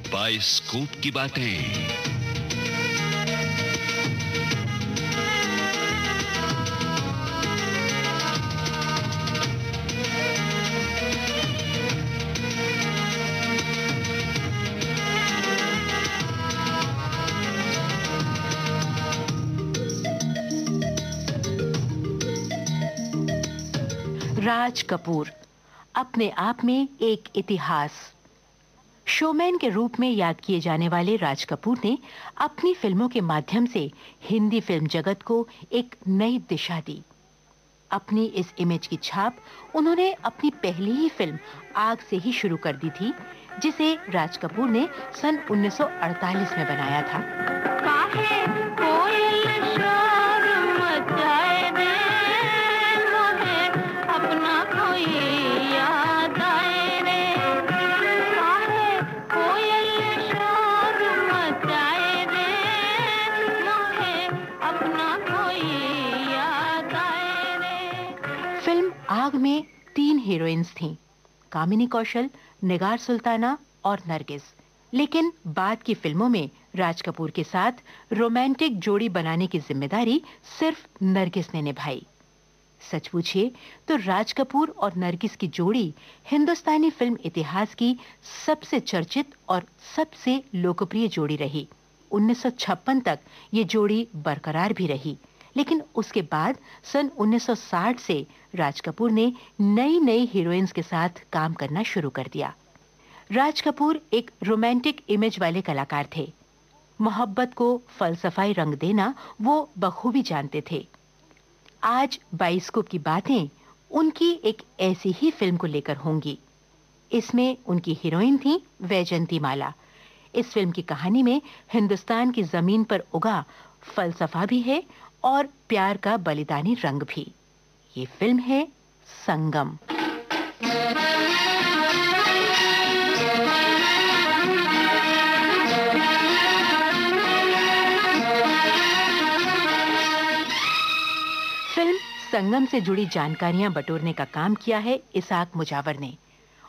Bioscope की बातें। राज कपूर अपने आप में एक इतिहास। शोमैन के रूप में याद किए जाने वाले राज कपूर ने अपनी फिल्मों के माध्यम से हिंदी फिल्म जगत को एक नई दिशा दी। अपनी इस इमेज की छाप उन्होंने अपनी पहली ही फिल्म आग से ही शुरू कर दी थी, जिसे राज कपूर ने सन 1948 में बनाया था। आग में 3 हीरोइंस थीं, कामिनी कौशल, निगार सुल्ताना और नरगिस। लेकिन बाद की फिल्मों में राज कपूर के साथ रोमांटिक जोड़ी बनाने की जिम्मेदारी सिर्फ नरगिस ने निभाई। सच पूछिए तो राज कपूर और नरगिस की जोड़ी हिंदुस्तानी फिल्म इतिहास की सबसे चर्चित और सबसे लोकप्रिय जोड़ी रही। 1956 तक ये जोड़ी बरकरार भी रही, लेकिन उसके बाद सन 1960 से राज कपूर ने नई हीरोइंस के साथ काम करना शुरू कर दिया। राज कपूर एक रोमांटिक इमेज वाले कलाकार थे। मोहब्बत को फलसफाई रंग देना वो बखूबी जानते थे। आज बाइस्कोप की बातें उनकी एक ऐसी ही फिल्म को लेकर होंगी। इसमें उनकी हीरोइन थी वैजंती माला। इस फिल्म की कहानी में हिंदुस्तान की जमीन पर उगा फलसफा भी है और प्यार का बलिदानी रंग भी। ये फिल्म है संगम। फिल्म संगम से जुड़ी जानकारियां बटोरने का काम किया है इसाक मुजावर ने,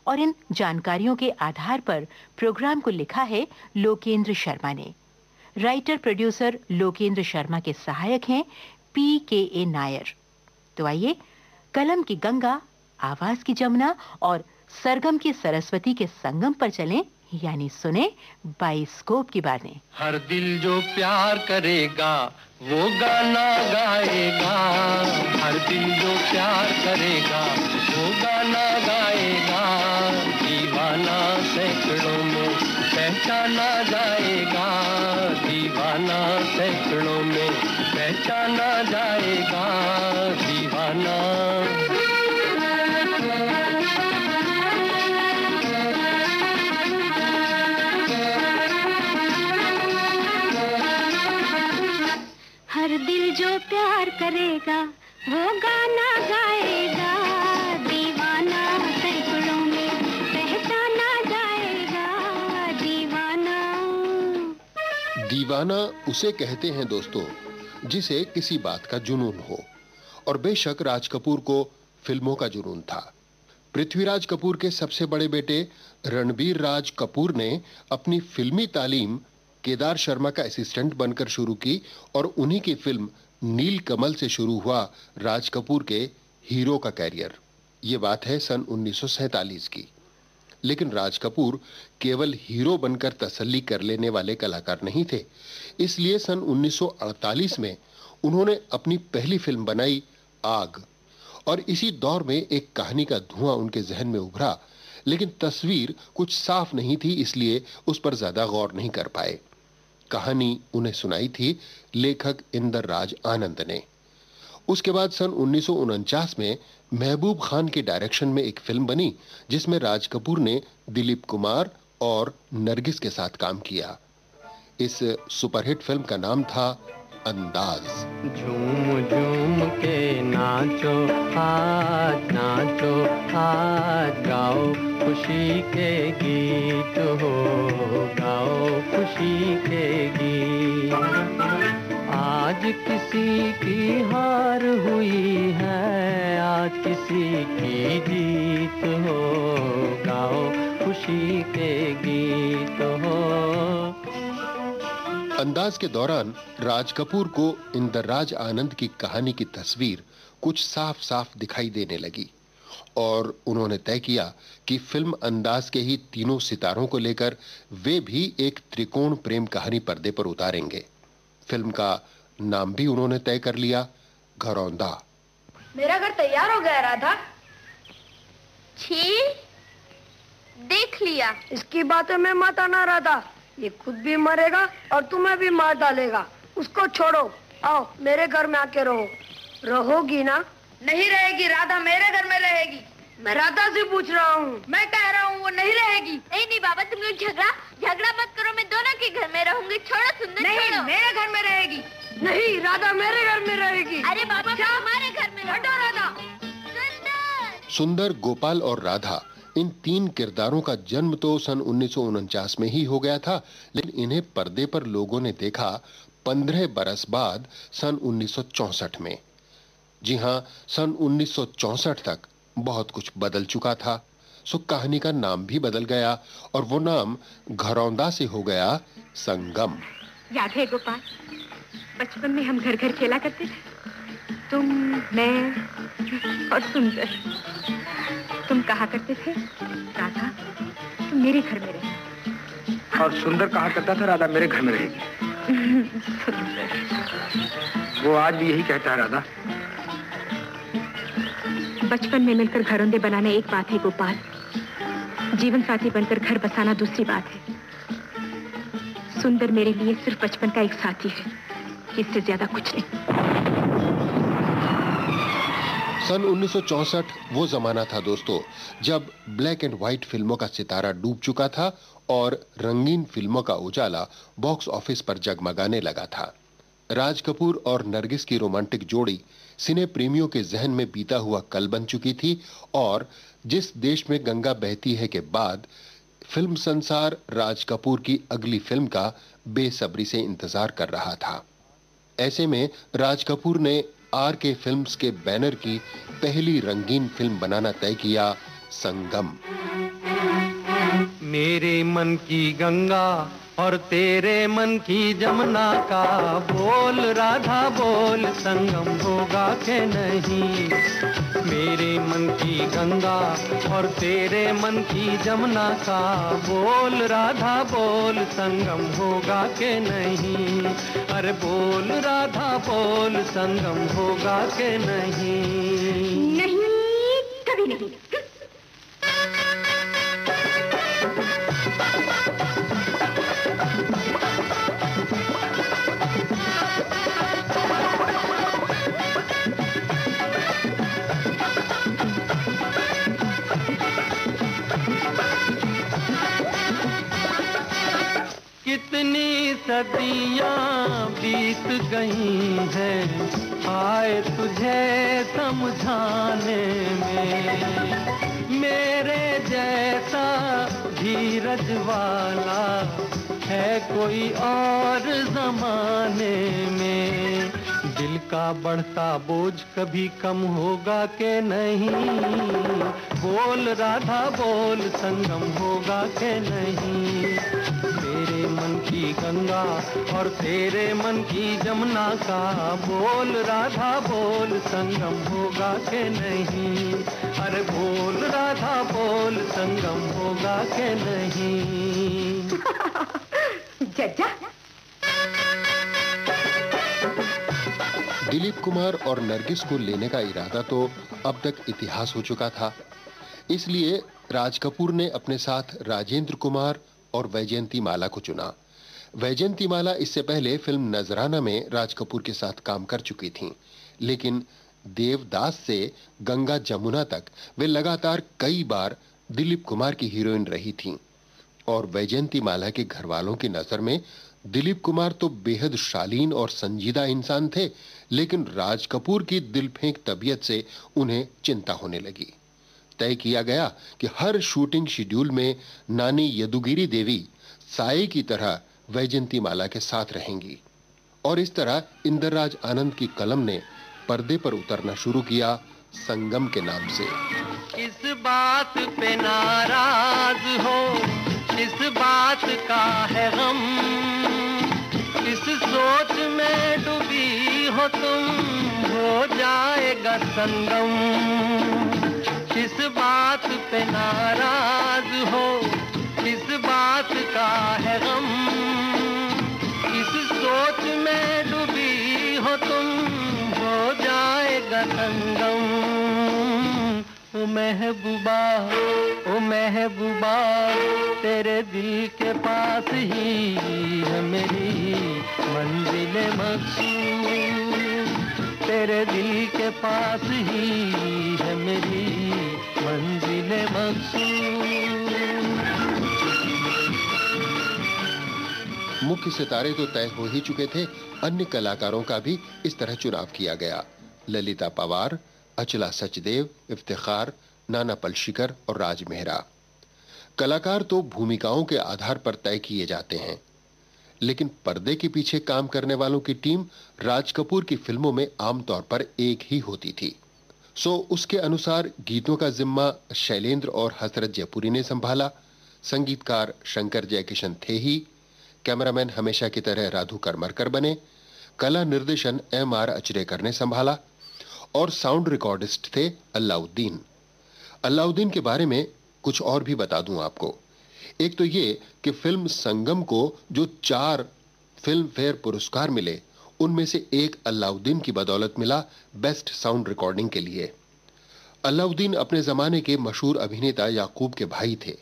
और इन जानकारियों के आधार पर प्रोग्राम को लिखा है लोकेंद्र शर्मा ने। राइटर प्रोड्यूसर लोकेंद्र शर्मा के सहायक हैं PKA नायर। तो आइए कलम की गंगा, आवाज की जमुना और सरगम की सरस्वती के संगम पर चलें, यानी सुने बाइस्कोप की बातें। हर दिल जो प्यार करेगा वो गाना गाएगा, हर दिल जो प्यार करेगा वो गाना गाएगा, दीवाना सैकड़ों में पहचाना जाएगा, दीवाना सैकड़ों में पहचाना जाएगा, दीवाना। हर दिल जो प्यार करेगा वो गाना गाएगा, दीवाना सैकड़ों में पहचाना जाएगा, दीवाना। दीवाना उसे कहते हैं दोस्तों जिसे किसी बात का जुनून हो, और बेशक राज कपूर को फिल्मों का जुनून था। पृथ्वीराज कपूर के सबसे बड़े बेटे रणबीर राज कपूर ने अपनी फिल्मी तालीम केदार शर्मा का असिस्टेंट बनकर शुरू की, और उन्हीं की फिल्म नील कमल से शुरू हुआ राज कपूर के हीरो का कैरियर। ये बात है सन 1947 की। लेकिन राज कपूर केवल हीरो बनकर तसल्ली कर लेने वाले कलाकार नहीं थे, इसलिए सन 1948 में उन्होंने अपनी पहली फिल्म बनाई आग, और इसी दौर में एक कहानी का धुआं उनके जहन में उभरा, लेकिन तस्वीर कुछ साफ नहीं थी, इसलिए उस पर ज्यादा गौर नहीं कर पाए। कहानी उन्हें सुनाई थी लेखक इंदर राज आनंद ने। उसके बाद सन 1949 में महबूब खान के डायरेक्शन में एक फिल्म बनी, जिसमें राज कपूर ने दिलीप कुमार और नरगिस के साथ काम किया। इस सुपरहिट फिल्म का नाम था अंदाज। झूम झूम के नाचो आज, नाचो आज, गाओ खुशी के गीत हो, गाओ खुशी के गीत। आज किसी की हार हुई है, आज किसी की जीत हो, गाओ खुशी के गीत हो, अंदाज के दौरान राज कपूर को इंदरराज आनंद की कहानी की तस्वीर कुछ साफ साफ दिखाई देने लगी और उन्होंने तय किया कि फिल्म अंदाज के ही तीनों सितारों को लेकर वे भी एक त्रिकोण प्रेम कहानी पर्दे पर उतारेंगे। फिल्म का नाम भी उन्होंने तय कर लिया, घरौंदा। मेरा घर तैयार हो गया राधा। छी, देख लिया। इसकी बातें में मत आना राधा, ये खुद भी मरेगा और तुम्हें भी मार डालेगा। उसको छोड़ो, आओ मेरे घर में आके रहो। रहोगी ना? नहीं रहेगी, राधा मेरे घर में रहेगी। मैं राधा से पूछ रहा हूँ। मैं कह रहा हूँ वो नहीं रहेगी। नहीं बाबा, तुम लोग झगड़ा मत करो, मैं दोनों के घर में रहूंगी। छोड़ो सुंदर, नहीं, छोड़ो। मेरे घर में रहेगी। नहीं, राधा मेरे घर में रहेगी। अरे बाबा, मैं हमारे घर में। हटो राधा। सुंदर, गोपाल और राधा, इन तीन किरदारों का जन्म तो सन 1949 में ही हो गया था, लेकिन इन्हें पर्दे पर लोगों ने देखा 15 बरस बाद सन 1964 में। जी हां, सन 1964 तक बहुत कुछ बदल चुका था। सो कहानी का नाम भी बदल गया और वो नाम घरौंदा से हो गया संगम। याद है गोपाल, बचपन में हम घर घर खेला करते थे, तुम, मैं और सुंदर। तुम कहा करते थे राधा तुम मेरे घर में रहे, और सुंदर कहा करता था राधा मेरे घर में रहेगी। वो आज भी यही कहता है राधा। बचपन में मिलकर घरौंदे बनाना एक बात है गोपाल, जीवन साथी बनकर घर बसाना दूसरी बात है। सुंदर मेरे लिए सिर्फ बचपन का एक साथी है, इससे ज्यादा कुछ नहीं। सन 1964 वो जमाना था दोस्तों, जब ब्लैक एंड व्हाइट फिल्मों का सितारा डूब चुका था और रंगीन फिल्मों का उजाला बॉक्स ऑफिस पर जगमगाने लगा था। राज कपूर और नरगिस की रोमांटिक जोड़ी सिने प्रेमियों के जहन में बीता हुआ कल बन चुकी थी और जिस देश में गंगा बहती है के बाद फिल्म संसार राज कपूर की अगली फिल्म का बेसब्री से इंतजार कर रहा था। ऐसे में राज कपूर ने RK फिल्म्स के बैनर की पहली रंगीन फिल्म बनाना तय किया, संगम। मेरे मन की गंगा और तेरे मन की जमुना का बोल राधा बोल, संगम होगा के नहीं। मेरे मन की गंगा और तेरे मन की जमुना का बोल राधा बोल, संगम होगा के नहीं। अरे बोल राधा बोल, संगम होगा के नहीं। नहीं, कभी नहीं। कितनी सदियां बीत गई हैं, आए तुझे समझाने में। मेरे जैसा धीरज वाला है कोई और जमाने में। दिल का बढ़ता बोझ कभी कम होगा के नहीं। बोल राधा बोल, संगम होगा के नहीं। तेरे मन की गंगा और तेरे मन की जमुना का बोल राधा बोल, संगम होगा के नहीं। अरे बोल राधा बोल, संगम होगा के नहीं। जज्जा। दिलीप कुमार और नरगिस को लेने का इरादा तो अब तक इतिहास हो चुका था, इसलिए राज कपूर ने अपने साथ राजेंद्र कुमार और वैजयंती माला को चुना। वैजयंती माला इससे पहले फिल्म नजराना में राज कपूर के साथ काम कर चुकी थीं, लेकिन देवदास से गंगा जमुना तक वे लगातार कई बार दिलीप कुमार की हीरोइन रही थीं और वैजयंती माला के घर वालों की नजर में दिलीप कुमार तो बेहद शालीन और संजीदा इंसान थे, लेकिन राज कपूर की दिलफेंक तबीयत से उन्हें चिंता होने लगी। तय किया गया कि हर शूटिंग शेड्यूल में नानी यदुगिरी देवी साये की तरह वैजयंती माला के साथ रहेंगी और इस तरह इंदरराज आनंद की कलम ने पर्दे पर उतरना शुरू किया संगम के नाम से। इस बात पे नाराज हो, इस बात का है गम, इस सोच में डूबी हो तुम, हो जाएगा संगम। किस बात पे नाराज हो, किस बात का है गम। इस सोच में डूबी हो तुम, हो जाएगा संगम। ओ महबूबा, ओ महबूबा, तेरे दिल के पास ही है मेरी मंजिल मक़सूद। तेरे दिल के पास ही है मेरी मंजिल मक़सूद। मुख्य सितारे तो तय हो ही चुके थे, अन्य कलाकारों का भी इस तरह चुनाव किया गया। ललिता पवार, अचला सचदेव, इफ्तिखार, नाना पलशीकर और राज मेहरा। कलाकार तो भूमिकाओं के आधार पर तय किए जाते हैं, लेकिन पर्दे के पीछे काम करने वालों की टीम राज कपूर की फिल्मों में आमतौर पर एक ही होती थी। सो उसके अनुसार गीतों का जिम्मा शैलेंद्र और हसरत जयपुरी ने संभाला। संगीतकार शंकर जयकिशन थे ही। कैमरामैन हमेशा की तरह राधु करमरकर बने। कला निर्देशन M.R. अचरेकर ने संभाला और साउंड रिकॉर्डिस्ट थे अल्लाउद्दीन। अल्लाउद्दीन के बारे में कुछ और भी बता दूं आपको। एक तो ये कि फिल्म संगम को जो 4 फिल्म फेयर पुरस्कार मिले, उनमें से एक अल्लाउद्दीन की बदौलत मिला बेस्ट साउंड रिकॉर्डिंग के लिए। अल्लाउद्दीन अपने जमाने के मशहूर अभिनेता याकूब के भाई थे।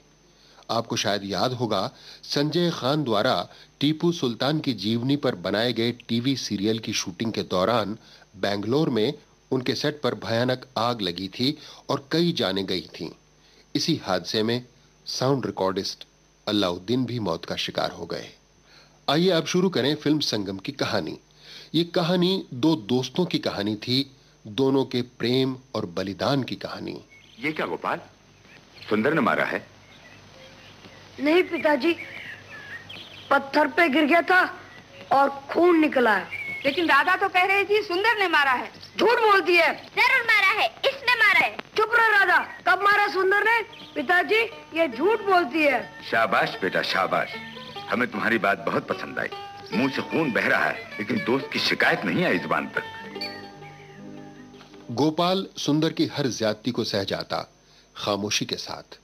आपको शायद याद होगा, संजय खान द्वारा टीपू सुल्तान की जीवनी पर बनाए गए टीवी सीरियल की शूटिंग के दौरान बेंगलोर में उनके सेट पर भयानक आग लगी थी और कई जानें गई थीं। इसी हादसे में साउंड रिकॉर्डिस्ट अल्लाउद्दीन भी मौत का शिकार हो गए। आइए अब शुरू करें फिल्म संगम की कहानी। ये कहानी 2 दोस्तों की कहानी थी, दोनों के प्रेम और बलिदान की कहानी। ये क्या गोपाल, सुंदर ने मारा है? नहीं पिताजी, पत्थर पे गिर गया था और खून निकला है। लेकिन राधा तो कह रही थी सुंदर ने मारा है। झूठ बोलती है। जरूर मारा है, इसने मारा है। चुप रह राधा, कब मारा सुंदर ने? पिताजी ये झूठ बोलती है। शाबाश बेटा शाबाश, हमें तुम्हारी बात बहुत पसंद आई। मुंह से खून बह रहा है, लेकिन दोस्त की शिकायत नहीं आई जुबान पर। गोपाल सुंदर की हर ज्यादती को सह जाता, खामोशी के साथ।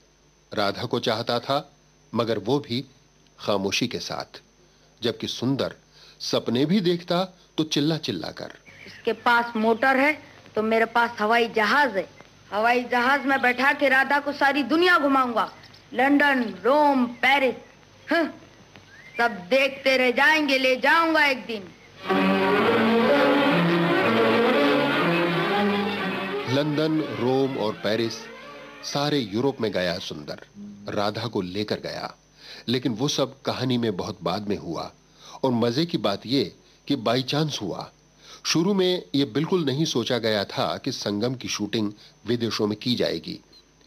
राधा को चाहता था, मगर वो भी खामोशी के साथ। जबकि सुंदर सपने भी देखता तो चिल्ला चिल्ला कर। इसके पास मोटर है तो मेरे पास हवाई जहाज है। हवाई जहाज में बैठा के राधा को सारी दुनिया घुमाऊंगा। लंदन, रोम, पेरिस, सब देखते रह जाएंगे। ले जाऊंगा एक दिन। लंदन, रोम और पेरिस, सारे यूरोप में गया सुंदर। राधा को लेकर गया, लेकिन वो सब कहानी में बहुत बाद में हुआ। और मजे की बात यह कि बाई चांस हुआ। शुरू में यह बिल्कुल नहीं सोचा गया था कि संगम की शूटिंग विदेशों में की जाएगी,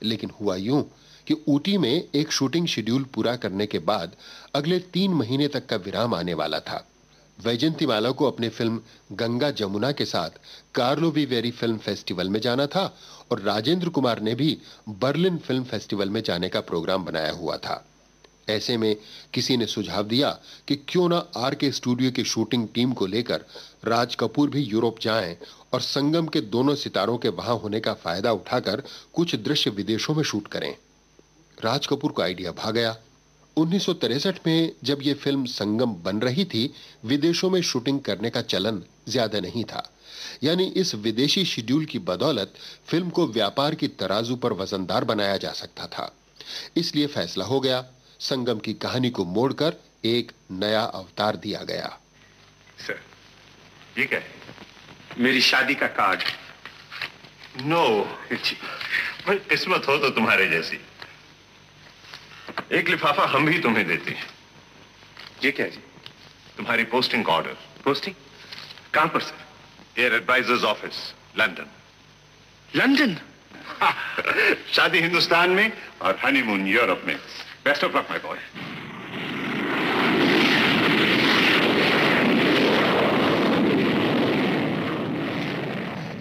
लेकिन हुआ यूं कि ऊटी में एक शूटिंग शेड्यूल पूरा करने के बाद अगले 3 महीने तक का विराम आने वाला था। वैजयंतीमाला को अपने फिल्म गंगा जमुना के साथ कार्लोवी वेरी फिल्म फेस्टिवल में जाना था और राजेंद्र कुमार ने भी बर्लिन फिल्म फेस्टिवल में जाने का प्रोग्राम बनाया हुआ था। ऐसे में किसी ने सुझाव दिया कि क्यों ना RK स्टूडियो की शूटिंग टीम को लेकर राज कपूर भी यूरोप जाएं और संगम के दोनों सितारों के वहां होने का फायदा उठाकर कुछ दृश्य विदेशों में शूट करें। राज कपूर को आइडिया भा गया। 1963 में जब यह फिल्म संगम बन रही थी, विदेशों में शूटिंग करने का चलन ज्यादा नहीं था। यानी इस विदेशी शेड्यूल की बदौलत फिल्म को व्यापार की तराजू पर वजनदार बनाया जा सकता था। इसलिए फैसला हो गया, संगम की कहानी को मोड़कर एक नया अवतार दिया गया। सर, ये क्या है? मेरी शादी का कार्ड। नो भाई, किस्मत हो तो तुम्हारे जैसी। एक लिफाफा हम भी तुम्हें देते हैं। ये क्या है जी? तुम्हारी पोस्टिंग ऑर्डर। पोस्टिंग कहां पर sir? Air advisers office, London. London? शादी हिंदुस्तान में और हनीमून यूरोप में। Best of luck my boy.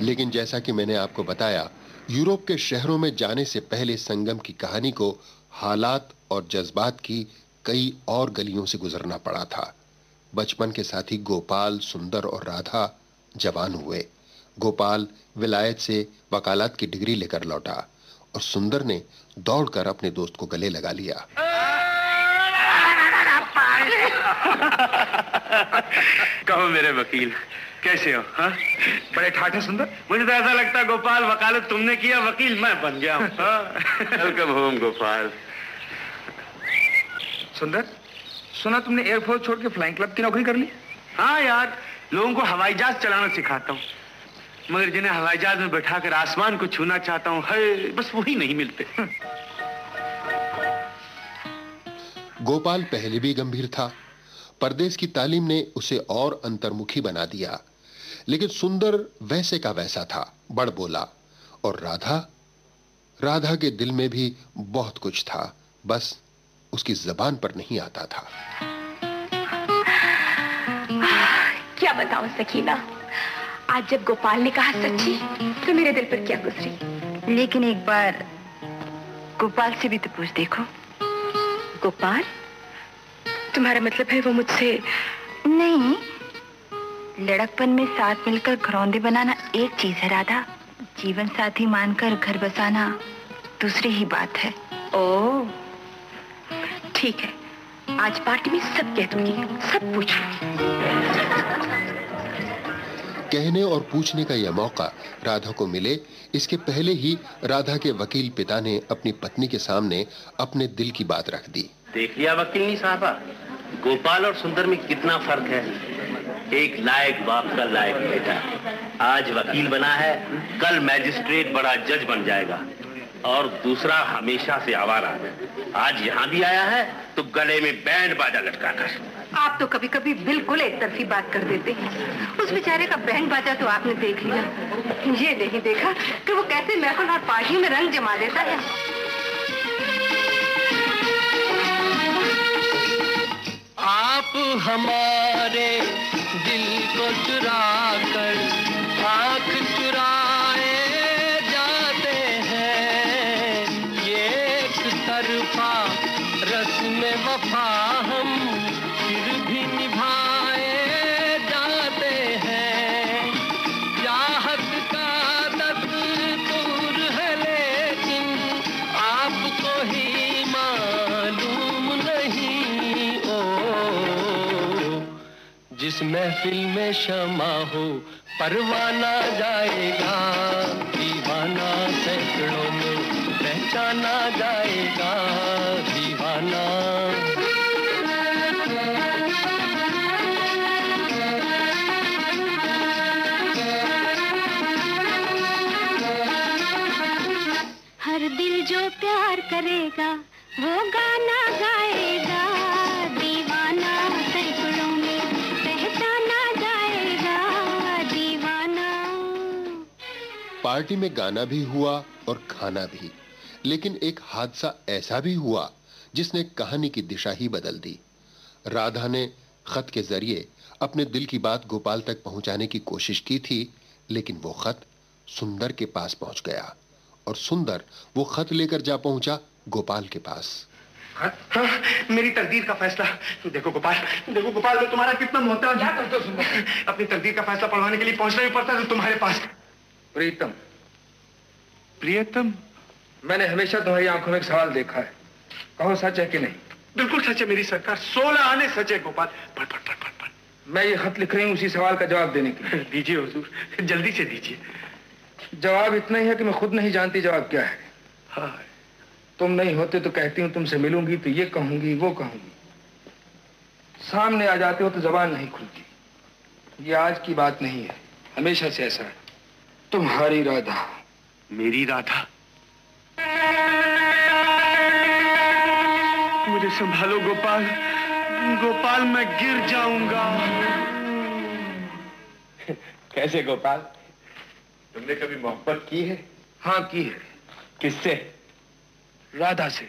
लेकिन जैसा कि मैंने आपको बताया, यूरोप के शहरों में जाने से पहले संगम की कहानी को हालात और जज्बात की कई और गलियों से गुजरना पड़ा था। बचपन के साथी गोपाल, सुंदर और राधा जवान हुए। गोपाल विलायत से वकालत की डिग्री लेकर लौटा और सुंदर ने दौड़कर अपने दोस्त को गले लगा लिया। कहो मेरे वकील, कैसे हो? हाँ, बड़े ठाठ है सुंदर। मुझे तो ऐसा लगता है गोपाल, वकालत तुमने किया, वकील मैं बन गया हूँ। Welcome home Gopal. सुंदर, सुना तुमने एयरफोर्स छोड़ के फ्लाइंग क्लब की नौकरी कर ली? हाँ यार, लोगों को हवाई जहाज चलाना सिखाता हूँ, मगर जिन्हें हवाई जहाज में बैठाकर आसमान को छूना चाहता हूँ, है बस वही नहीं मिलते। गोपाल पहले भी गंभीर था। परदेश की तालीम ने उसे और अंतर्मुखी बना दिया, लेकिन सुंदर वैसे का वैसा था, बड़ बोला। और राधा के दिल में भी बहुत कुछ था, बस उसकी जबान पर नहीं आता था। क्या बताऊं सकीना, आज जब गोपाल ने कहा सच्ची तो मेरे दिल पर क्या गुजरी। लेकिन एक बार गोपाल से भी तो पूछ देखो। गोपाल, तुम्हारा मतलब है वो मुझसे? नहीं, लड़कपन में साथ मिलकर घरौंदे बनाना एक चीज है राधा, जीवन साथी मानकर घर बसाना दूसरी ही बात है। ओह ठीक है, आज पार्टी में सब कह दूंगी, सब पूछ लूंगी। कहने और पूछने का यह मौका राधा को मिले, इसके पहले ही राधा के वकील पिता ने अपनी पत्नी के सामने अपने दिल की बात रख दी। देख लिया वकीलनी साहबा, गोपाल और सुंदर में कितना फर्क है। एक लायक बाप का लायक बेटा आज वकील बना है, कल मैजिस्ट्रेट बड़ा जज बन जाएगा, और दूसरा हमेशा से आवारा, आज यहाँ भी आया है तो गले में बैंड बाजा लटका कर। आप तो कभी कभी बिल्कुल एक तरफी बात कर देते हैं। उस बेचारे का बैंड बाजा तो आपने देख लिया, ये नहीं देखा कि वो कैसे महफिल और पार्टियों में रंग जमा देता है। आप हमारे दिल को चुरा कर आँख चुराए जाते हैं, ये एक तरफा रस्म वफा हम फिर भी निभाए जाते हैं। चाहत का दस्तूर है लेकिन आपको ही मालूम नहीं। ओ जिस महफिल में शमा हो परवाना जाएगा, दीवाना सैकड़ों में पहचाना जाएगा, दीवाना। हर दिल जो प्यार करेगा वो गाना गाएगा, दीवाना सैकड़ों में पहचाना जाएगा, दीवाना। पार्टी में गाना भी हुआ और खाना भी, लेकिन एक हादसा ऐसा भी हुआ जिसने कहानी की दिशा ही बदल दी। राधा ने खत के जरिए अपने दिल की बात गोपाल तक पहुंचाने की कोशिश की थी, लेकिन वो खत सुंदर के पास पहुंच गया और सुंदर वो खत लेकर जा पहुंचा गोपाल के पास। हाँ, मेरी तकदीर का फैसला। देखो गोपाल, मैं तुम्हारा कितना मोहताज हूं। अपनी तकदीर का फैसला पढ़वाने के लिए पहुंचना भी पड़ता है तुम्हारे पास। प्रियतम, मैंने हमेशा तुम्हारी आंखों में एक सवाल देखा है, कहो सच है कि नहीं? बिल्कुल सच है मेरी सरकार, 16 आने सच है गोपाल। पढ़। मैं ये खत लिख रही हूँ उसी सवाल का जवाब देने के लिए। दीजिए हुजूर, जल्दी से दीजिए। जवाब इतना ही है कि मैं खुद नहीं जानती जवाब क्या है। हाँ। तुम नहीं होते तो कहती हूँ तुमसे मिलूंगी तो ये कहूंगी वो कहूंगी, सामने आ जाते हो तो जबान नहीं खुलती। ये आज की बात नहीं है, हमेशा से ऐसा है। तुम्हारी राधा। मेरी राधा? मुझे संभालो गोपाल, मैं गिर जाऊंगा। कैसे गोपाल? तुमने कभी मोहब्बत की है? हाँ की है। किससे? राधा से।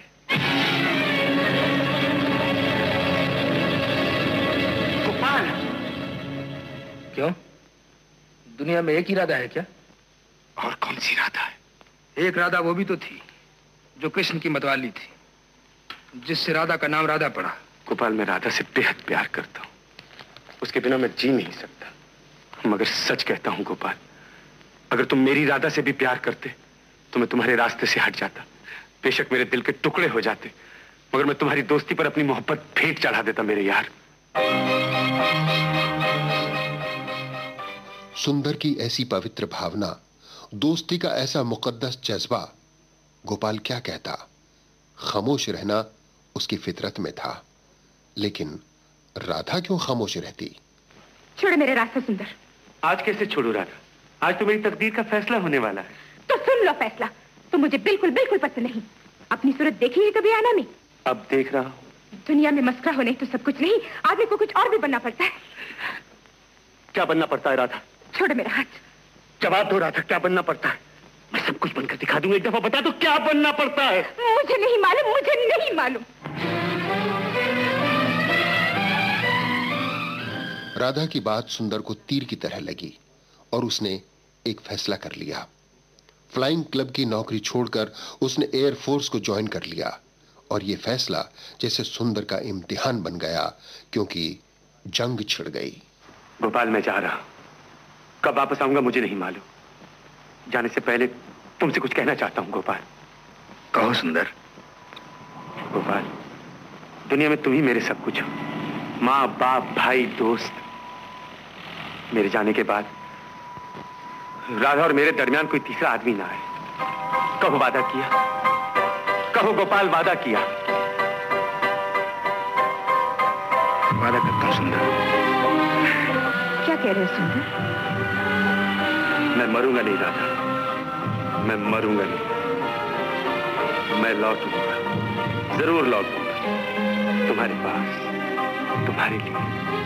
गोपाल। क्यों, दुनिया में एक ही राधा है क्या? और कौन सी राधा है? एक राधा वो भी तो थी जो कृष्ण की मतवाली थी, जिससे राधा का नाम राधा पड़ा। गोपाल, मैं राधा से बेहद प्यार करता हूँ। उसके बिना मैं जी नहीं सकता। मगर सच कहता हूं गोपाल, अगर तुम मेरी राधा से भी प्यार करते तो मैं तुम्हारे रास्ते से हट जाता। बेशक मेरे दिल के टुकड़े हो जाते, मगर मैं तुम्हारी दोस्ती पर अपनी मोहब्बत भेंट चढ़ा देता मेरे यार। सुंदर की ऐसी पवित्र भावना, दोस्ती का ऐसा मुकद्दस जज्बा, गोपाल क्या कहता। खामोश रहना उसकी फितरत में था, लेकिन राधा क्यों खामोश रहती? छोड़ो मेरे रास्ते सुंदर। आज कैसे छोड़ू राधा? आज तो मेरी तकदीर का फैसला होने वाला है। तो सुन लो फैसला। तुम मुझे बिल्कुल बिल्कुल पसंद नहीं। अपनी सूरत देखी है कभी आना में? अब देख रहा हूं। दुनिया में मस्करा होने तो सब कुछ नहीं, आदमी को कुछ और भी बनना पड़ता है। क्या बनना पड़ता है राधा? छोड़ो मेरा हाथ। जवाब दो राधा, क्या बनना पड़ता है? मैं सब कुछ बनकर दिखा दूंगा। एक दफा बता दो क्या बनना पड़ता है। मुझे नहीं मालूम, मुझे नहीं मालूम। राधा की बात सुंदर को तीर की तरह लगी और उसने एक फैसला कर लिया। फ्लाइंग क्लब की नौकरी छोड़कर उसने एयरफोर्स को ज्वाइन कर लिया और यह फैसला जैसे सुंदर का इम्तिहान बन गया, क्योंकि जंग छिड़ गई। गोपाल मैं जा रहा हूं, कब वापस आऊंगा मुझे नहीं मालूम। जाने से पहले तुमसे कुछ कहना चाहता हूं गोपाल। कहो सुंदर। गोपाल, दुनिया में तुम ही मेरे सब कुछ हो। माँ बाप भाई दोस्त। मेरे जाने के बाद राधा और मेरे दरमियान कोई तीसरा आदमी ना आए। कहो वादा किया? कहो गोपाल वादा किया? वादा करता हूं सुंदर। क्या कह रहे हो सुंदर? मैं मरूंगा नहीं राधा, मैं मरूंगा नहीं। मैं लौटूंगा, जरूर लौटूंगा तुम्हारे पास, तुम्हारे लिए।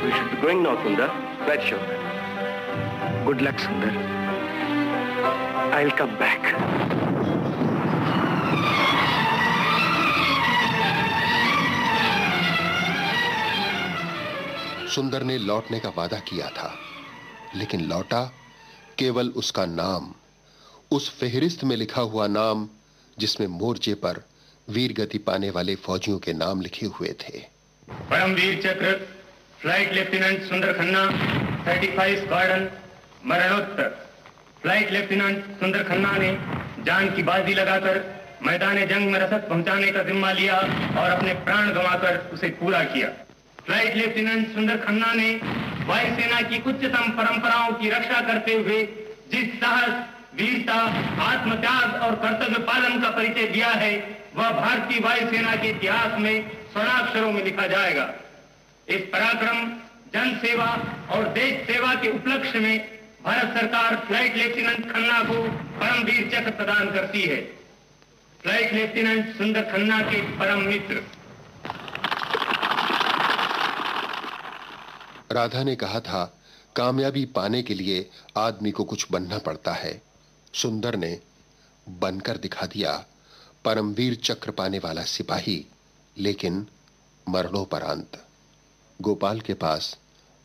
We should be going now, Sundar. Quite sure. Good luck, Sundar. I'll come back. सुंदर ने लौटने का वादा किया था, लेकिन लौटा केवल उसका नाम, उस फेहरिस्त में लिखा हुआ नाम जिसमें मोर्चे पर वीर गति पाने वाले फौजियों के नाम लिखे हुए थे। परमवीर चक्र फ्लाइट लेफ्टिनेंट सुंदर खन्ना, 35 स्क्वाड्रन, मरणोत्तर। फ्लाइट लेफ्टिनेंट सुंदर खन्ना ने जान की बाजी लगाकर मैदान जंग में रसद पहुंचाने का जिम्मा लिया और अपने प्राण गंवाकर उसे पूरा किया। फ्लाइट लेफ्टिनेंट सुंदर खन्ना ने वायुसेना की उच्चतम परंपराओं की रक्षा करते हुए जिस साहस, वीरता, आत्मत्याग और कर्तव्य पालन का परिचय दिया है, वह भारतीय वायुसेना के इतिहास में स्वर्णाक्षरों में लिखा जाएगा। इस पराक्रम, जन सेवा और देश सेवा के उपलक्ष्य में भारत सरकार फ्लाइट लेफ्टिनेंट खन्ना को परमवीर चक्र प्रदान करती है। फ्लाइट लेफ्टिनेंट सुंदर खन्ना के परम मित्र। राधा ने कहा था, कामयाबी पाने के लिए आदमी को कुछ बनना पड़ता है। सुंदर ने बनकर दिखा दिया परमवीर चक्र पाने वाला सिपाही, लेकिन मरणोपरांत। गोपाल के पास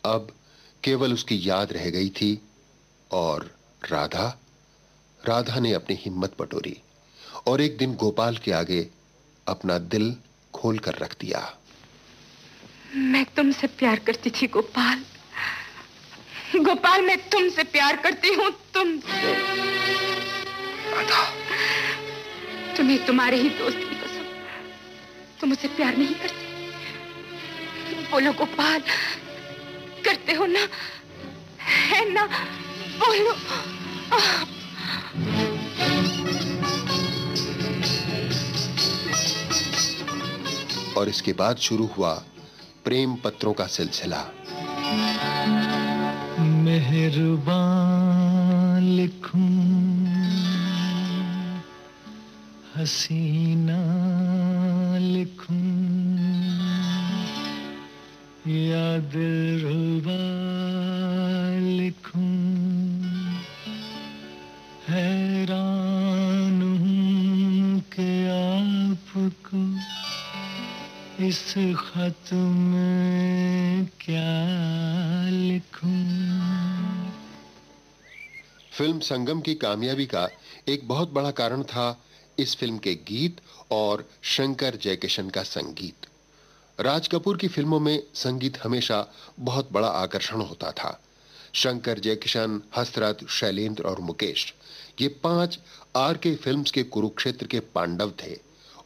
अब केवल उसकी याद रह गई थी और राधा ने अपनी हिम्मत बटोरी और एक दिन गोपाल के आगे अपना दिल खोल कर रख दिया। मैं तुमसे प्यार करती थी गोपाल। गोपाल, मैं तुमसे प्यार करती हूँ, तुमसे। राधा, तुम्हें तुम्हारे ही दोस्त की कसम, तुम मुझसे प्यार नहीं करते? बोलो गोपाल, करते हो ना? है ना? बोलो। और इसके बाद शुरू हुआ प्रेम पत्रों का सिलसिला। मेहरबान लिखूं, हसीना लिखूं, या दिलरुबा लिखूं, हैरान हूं कि आपको इस खत में क्या लिखूं। फिल्म संगम की कामयाबी का एक बहुत बड़ा कारण था इस फिल्म के गीत और शंकर जयकिशन का संगीत। राज कपूर की फिल्मों में संगीत हमेशा बहुत बड़ा आकर्षण होता था। शंकर जयकिशन, हसरत, शैलेंद्र और मुकेश, ये 5 आर.के. फिल्म्स के कुरुक्षेत्र के पांडव थे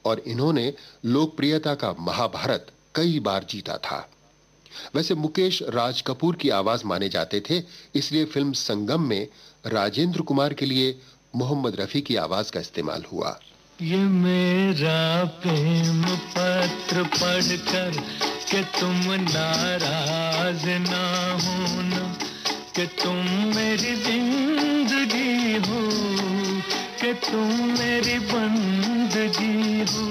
और इन्होंने लोकप्रियता का महाभारत कई बार जीता था। वैसे मुकेश राज कपूर की आवाज माने जाते थे, इसलिए फिल्म संगम में राजेंद्र कुमार के लिए मोहम्मद रफी की आवाज का इस्तेमाल हुआ। ये मेरा प्रेम पत्र पढ़कर कि तुम नाराज ना होना, कि तुम मेरी जिंदगी हो, कि तुम मेरी बंदगी हो।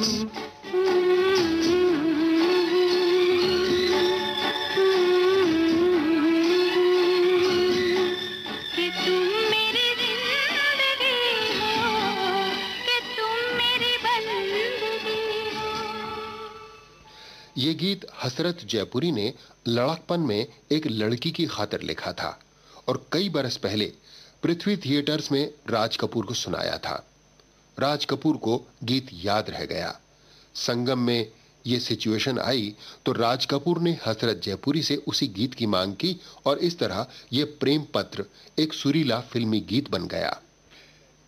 ये गीत हसरत जयपुरी ने लड़कपन में एक लड़की की खातिर लिखा था और कई बरस पहले पृथ्वी थिएटर्स में राज कपूर को सुनाया था। राज कपूर को गीत याद रह गया। संगम में ये सिचुएशन आई तो राज कपूर ने हसरत जयपुरी से उसी गीत की मांग की और इस तरह ये प्रेम पत्र एक सुरीला फिल्मी गीत बन गया।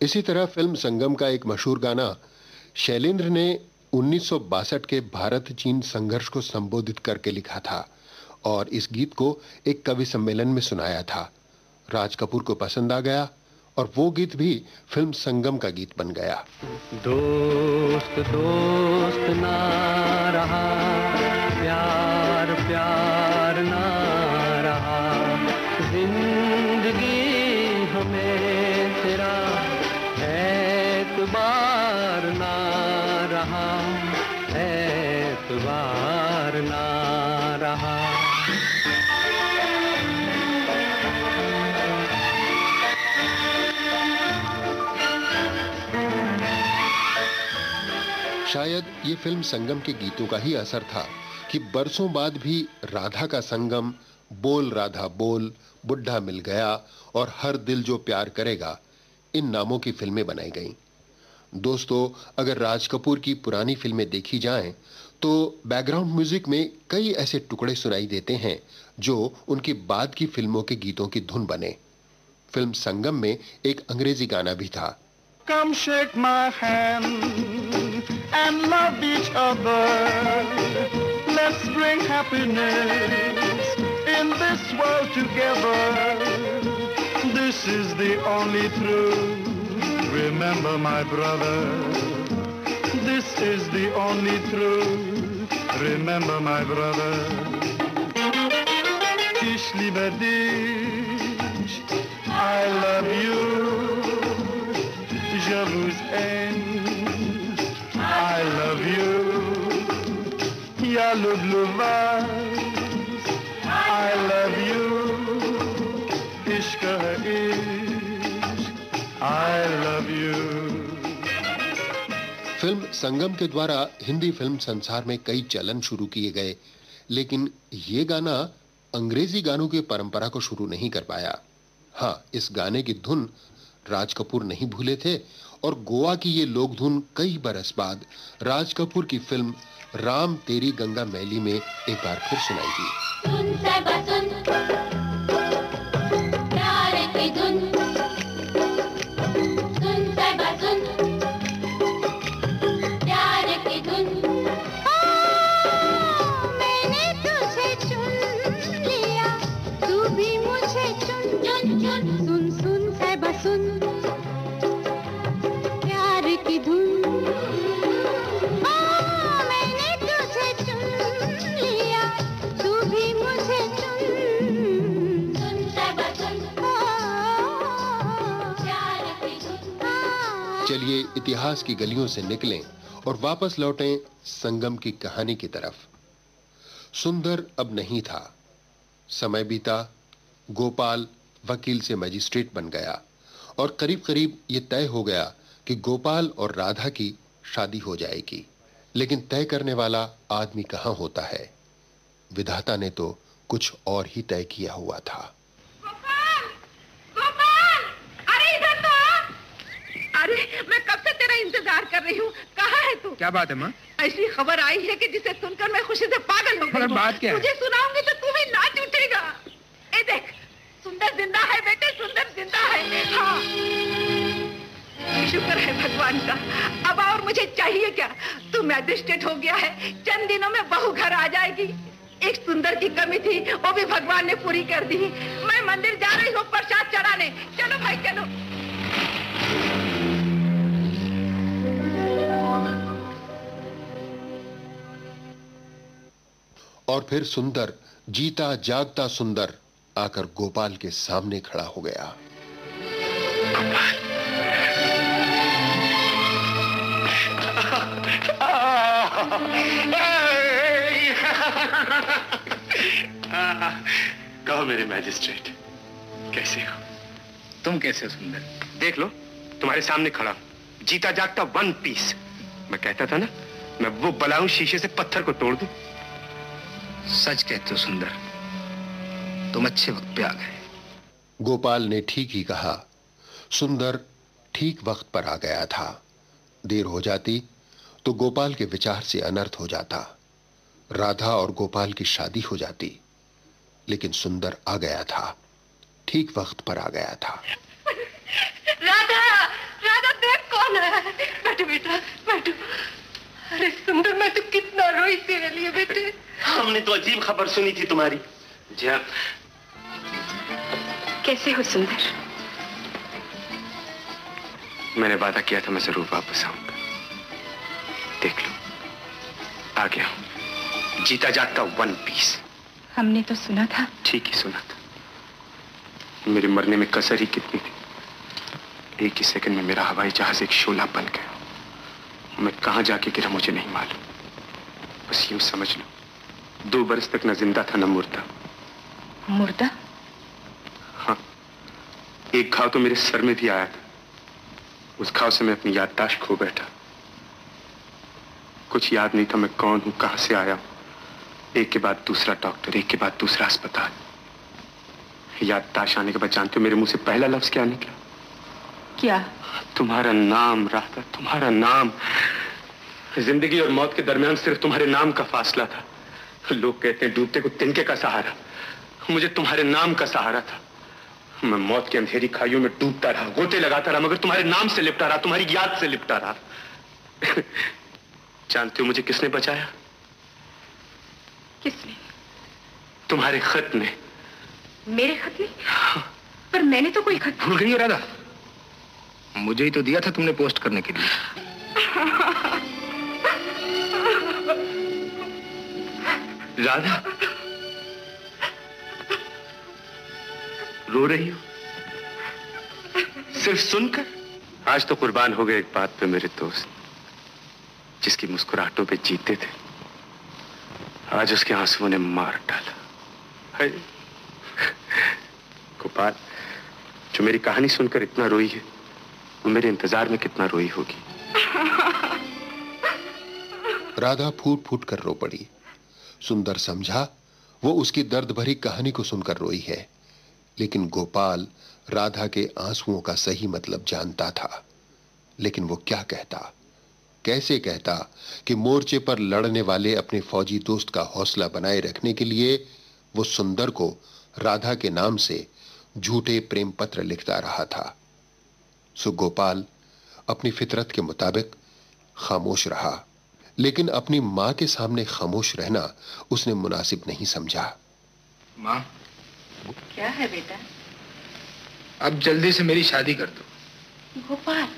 इसी तरह फिल्म संगम का एक मशहूर गाना शैलेंद्र ने 1962 के भारत चीन संघर्ष को संबोधित करके लिखा था और इस गीत को एक कवि सम्मेलन में सुनाया था। राज कपूर को पसंद आ गया और वो गीत भी फिल्म संगम का गीत बन गया। दोस्त दोस्त ना रहा, प्यार प्यार ना रहा, जिंदगी हमें तेरा एतबार ना रहा, एतबार ना रहा। शायद ये फिल्म संगम के गीतों का ही असर था कि बरसों बाद भी राधा का संगम, बोल राधा बोल, बुढ़ा मिल गया और हर दिल जो प्यार करेगा, इन नामों की फिल्में बनाई गईं। दोस्तों, अगर राज कपूर की पुरानी फिल्में देखी जाएं, तो बैकग्राउंड म्यूजिक में कई ऐसे टुकड़े सुनाई देते हैं जो उनकी बाद की फिल्मों के गीतों की धुन बने। फिल्म संगम में एक अंग्रेजी गाना भी था। Come shake my hand and love each other. Let's bring happiness in this world together. This is the only truth. Remember my brother. This is the only truth. Remember my brother. Ich liebe dich. I love you. Je vous aime, I love you. Ya le bleu vase, I love you. Ishq hai ishq, I love you. Film Sangam के द्वारा Hindi film संसार में कई चलन शुरू किए गए, लेकिन ये गाना अंग्रेजी गानों की परंपरा को शुरू नहीं कर पाया। हाँ, इस गाने की धुन राज कपूर नहीं भूले थे और गोवा की ये लोक धुन कई बरस बाद राज कपूर की फिल्म राम तेरी गंगा मैली में एक बार फिर सुनाई दी। चलिए इतिहास की गलियों से निकलें और वापस लौटें संगम की कहानी की तरफ। सुंदर अब नहीं था। समय बीता, गोपाल वकील से मजिस्ट्रेट बन गया और करीब करीब ये तय हो गया कि गोपाल और राधा की शादी हो जाएगी। लेकिन तय करने वाला आदमी कहाँ होता है? विधाता ने तो कुछ और ही तय किया हुआ था। गोपाल! गोपाल! अरे इधर तो आ! अरे मैं कब से तेरा इंतजार कर रही हूँ। कहाँ है है तू? क्या बात है माँ? ऐसी खबर आई है कि जिसे सुनकर मैं खुशी से पागल हो गई। बात क्या है? तुझे सुनाऊंगी तो तू भी नाच उठेगा। ए देख, सुंदर जिंदा है बेटे, सुंदर जिंदा है। हाँ, शुक्र है भगवान का। अब और मुझे चाहिए क्या? तू मैजिस्ट्रेट हो गया है, चंद दिनों में बहू घर आ जाएगी। एक सुंदर की कमी थी, वो भी भगवान ने पूरी कर दी। मैं मंदिर जा रही हूँ प्रसाद चढ़ाने। चलो भाई चलो। और फिर सुंदर, जीता जागता सुंदर आकर गोपाल के सामने खड़ा हो गया। कहो मेरे मैजिस्ट्रेट, कैसे हो? तुम कैसे हो सुंदर? देख लो, तुम्हारे सामने खड़ा हूं, जीता जागता वन पीस। मैं कहता था ना, मैं वो बलाऊं शीशे से पत्थर को तोड़ दूं। सच कहते हो सुंदर, तुम अच्छे वक्त पे आ गए। गोपाल ने ठीक ही कहा। सुंदर ठीक वक्त पर आ गया था। देर हो जाती तो गोपाल के विचार से अनर्थ हो जाता। राधा और गोपाल की शादी हो जाती, लेकिन सुंदर आ गया था, ठीक वक्त पर आ गया था। राधा, राधा देख कौन है। बैठो बेटा, बैठो। अरे सुंदर, मैं तो कितना रोई तेरे लिए बेटे। हमने तो अजीब खबर सुनी थी तुम्हारी। जी हाँ। कैसे हो सुंदर? मैंने वादा किया था मैं जरूर वापस आऊंगा। देख लो, आ गया हूं, जीता जागता वन पीस। हमने तो सुना था। ठीक ही सुना था। मेरे मरने में कसर ही कितनी थी। एक ही सेकंड में मेरा हवाई जहाज एक शोला बन गया। मैं कहां जाके गिरा मुझे नहीं मालूम। बस यूं समझ लो, 2 बरस तक न जिंदा था न मुर्दा। मुर्दा? हाँ, एक घाव तो मेरे सर में भी आया था। उस घाव से मैं अपनी याददाश्त खो बैठा। कुछ याद नहीं था मैं कौन हूं, कहां से आया हूं। एक के बाद दूसरा डॉक्टर, एक के बाद दूसरा अस्पताल। याददाश्त आने के बाद जानते हो मेरे मुंह से पहला लफ्ज क्या निकला? क्या? तुम्हारा नाम राधा, तुम्हारा नाम। जिंदगी और मौत के दरमियान सिर्फ तुम्हारे नाम का फासला था। लोग कहते हैं डूबते को तिनके का सहारा, मुझे तुम्हारे नाम का सहारा था। मैं मौत की अंधेरी खाइयों में डूबता रहा, गोते लगाता रहा, मगर तुम्हारे नाम से लिपटा रहा, तुम्हारी याद से लिपटा रहा। जानते हो मुझे किसने बचाया? किसने? तुम्हारे खत ने। मेरे खत ने? पर मैंने तो कोई खत। भूल गई हो राधा? मुझे ही तो दिया था तुमने पोस्ट करने के लिए। राधा, रो रही हो सिर्फ सुनकर? आज तो कुर्बान हो गए एक बात पे मेरे दोस्त, जिसकी मुस्कुराहटों पे जीते थे। आज उसके आंसुओं ने मार डाला। गोपाल, जो मेरी कहानी सुनकर इतना रोई है, वो मेरे इंतजार में कितना रोई होगी। राधा फूट फूट कर रो पड़ी। सुंदर समझा वो उसकी दर्द भरी कहानी को सुनकर रोई है, लेकिन गोपाल राधा के आंसुओं का सही मतलब जानता था। लेकिन वो क्या कहता, कैसे कहता कि मोर्चे पर लड़ने वाले अपने फौजी दोस्त का हौसला बनाए रखने के लिए वो सुंदर को राधा के नाम से झूठे प्रेम पत्र लिखता रहा था। सो गोपाल अपनी फितरत के मुताबिक खामोश रहा, लेकिन अपनी मां के सामने खामोश रहना उसने मुनासिब नहीं समझा। मां, क्या है बेटा? अब जल्दी से मेरी शादी कर दो। गोपाल,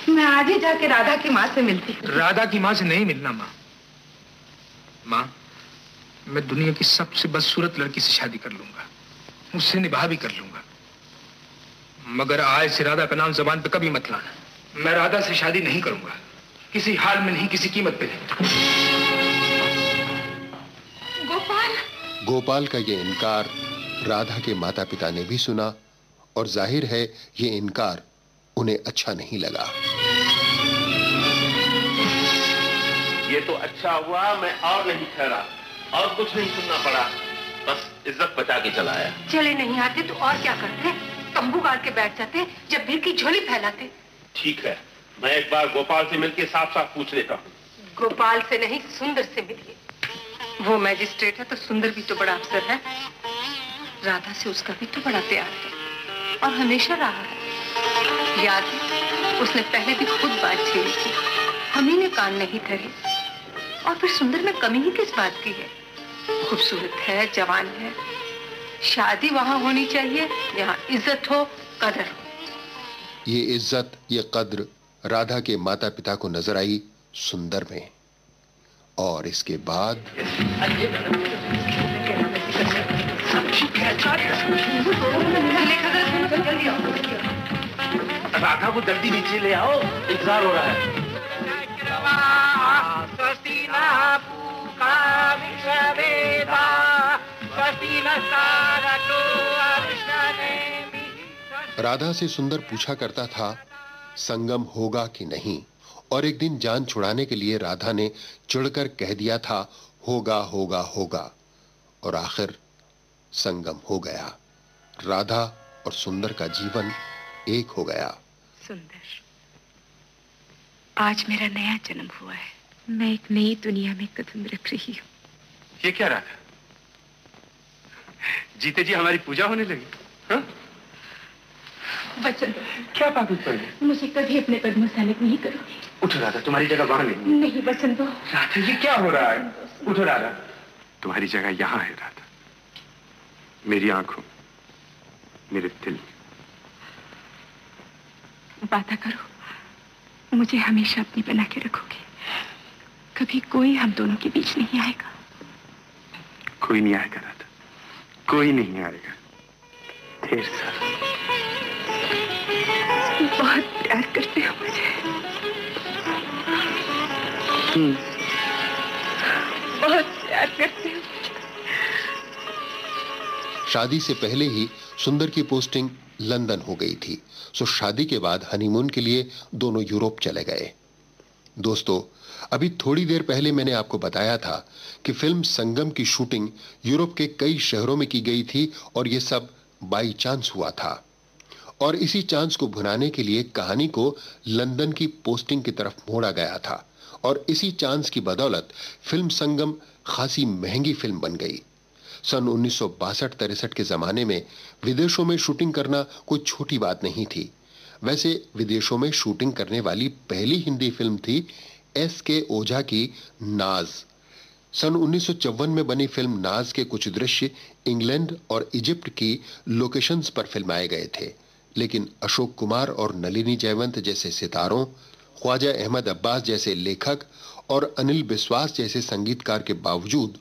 मैं आज ही जाके राधा की माँ से मिलती हूँ। राधा की माँ से नहीं मिलना माँ। माँ, मैं दुनिया की सबसे बदसूरत लड़की से शादी कर लूंगा, उससे निभाह भी कर लूंगा, मगर आज से राधा का नाम जबान पे कभी मत लाना। मैं राधा से शादी नहीं करूंगा, किसी हाल में नहीं, किसी कीमत पे नहीं। गोपाल। गोपाल का ये इनकार राधा के माता पिता ने भी सुना, और जाहिर है ये इनकार उन्हें अच्छा नहीं लगा। ये तो अच्छा हुआ मैं और नहीं ठहरा, और कुछ नहीं सुनना पड़ा, बस इज्जत बचा के चला आया। चले नहीं आते तो और क्या करते? तंबू गाड़ के बैठ जाते, जब भीड़ की झोली फैलाते। ठीक है, मैं एक बार गोपाल से मिलकर साफ साफ पूछ लेता हूँ। गोपाल से नहीं, सुंदर से मिलिए। वो मैजिस्ट्रेट है तो सुंदर भी तो बड़ा अफसर है। राधा से उसका भी तो बड़ा प्यार है और हमेशा रहा है। याद है, उसने पहले भी खुद बात छेड़ी थी, हम ही ने कान नहीं धरे। और फिर सुंदर में कमी ही किस बात की है? खूबसूरत है, जवान है। शादी वहां होनी चाहिए जहां इज्जत हो, कदर हो। ये इज्जत, ये कद्र राधा के माता पिता को नजर आई सुंदर में। और इसके बाद राधा को जल्दी नीचे ले आओ, इंतजार हो रहा है। राधा से सुंदर पूछा करता था संगम होगा कि नहीं, और एक दिन जान छुड़ाने के लिए राधा ने चिढ़कर कह दिया था होगा होगा होगा, और आखिर संगम हो गया। राधा और सुंदर का जीवन एक हो गया। सुंदर, आज मेरा नया जन्म हुआ है। मैं एक नई दुनिया में कदम रख रही हूँ। ये क्या राधा? जीते जी हमारी पूजा होने लगी। हाँ? वचन, क्या बात कर रही? मुझे कभी अपने कदमों से अलग नहीं करोगे। उठो राधा, तुम्हारी जगह वहां नहीं। नहीं वचन दो। राधा, ये क्या हो रहा है? उठो राधा, तुम्हारी जगह यहाँ है राधा, मेरी आंखों, मेरे दिल। वादा करो, मुझे हमेशा अपनी बना के रखोगे। कभी कोई हम दोनों के बीच नहीं आएगा। कोई नहीं आएगा राधा, कोई नहीं आएगा। ढेर सारा। बहुत प्यार करते हो मुझे। बहुत प्यार करते हो। शादी से पहले ही सुंदर की पोस्टिंग लंदन हो गई थी, सो शादी के बाद हनीमून के लिए दोनों यूरोप चले गए। दोस्तों, अभी थोड़ी देर पहले मैंने आपको बताया था कि फिल्म संगम की शूटिंग यूरोप के कई शहरों में की गई थी और यह सब बाई चांस हुआ था। और इसी चांस को भुनाने के लिए कहानी को लंदन की पोस्टिंग की तरफ मोड़ा गया था, और इसी चांस की बदौलत फिल्म संगम खासी महंगी फिल्म बन गई। सन 1962-63 के जमाने में विदेशों में शूटिंग करना कोई छोटी बात नहीं थी। वैसे विदेशों में शूटिंग करने वाली पहली हिंदी फिल्म थी S.K. ओझा की नाज। सन 1954 में बनी फिल्म नाज के कुछ दृश्य इंग्लैंड और इजिप्ट की लोकेशंस पर फिल्माए गए थे, लेकिन अशोक कुमार और नलिनी जयवंत जैसे सितारों, ख्वाजा अहमद अब्बास जैसे लेखक और अनिल बिस्वास जैसे संगीतकार के बावजूद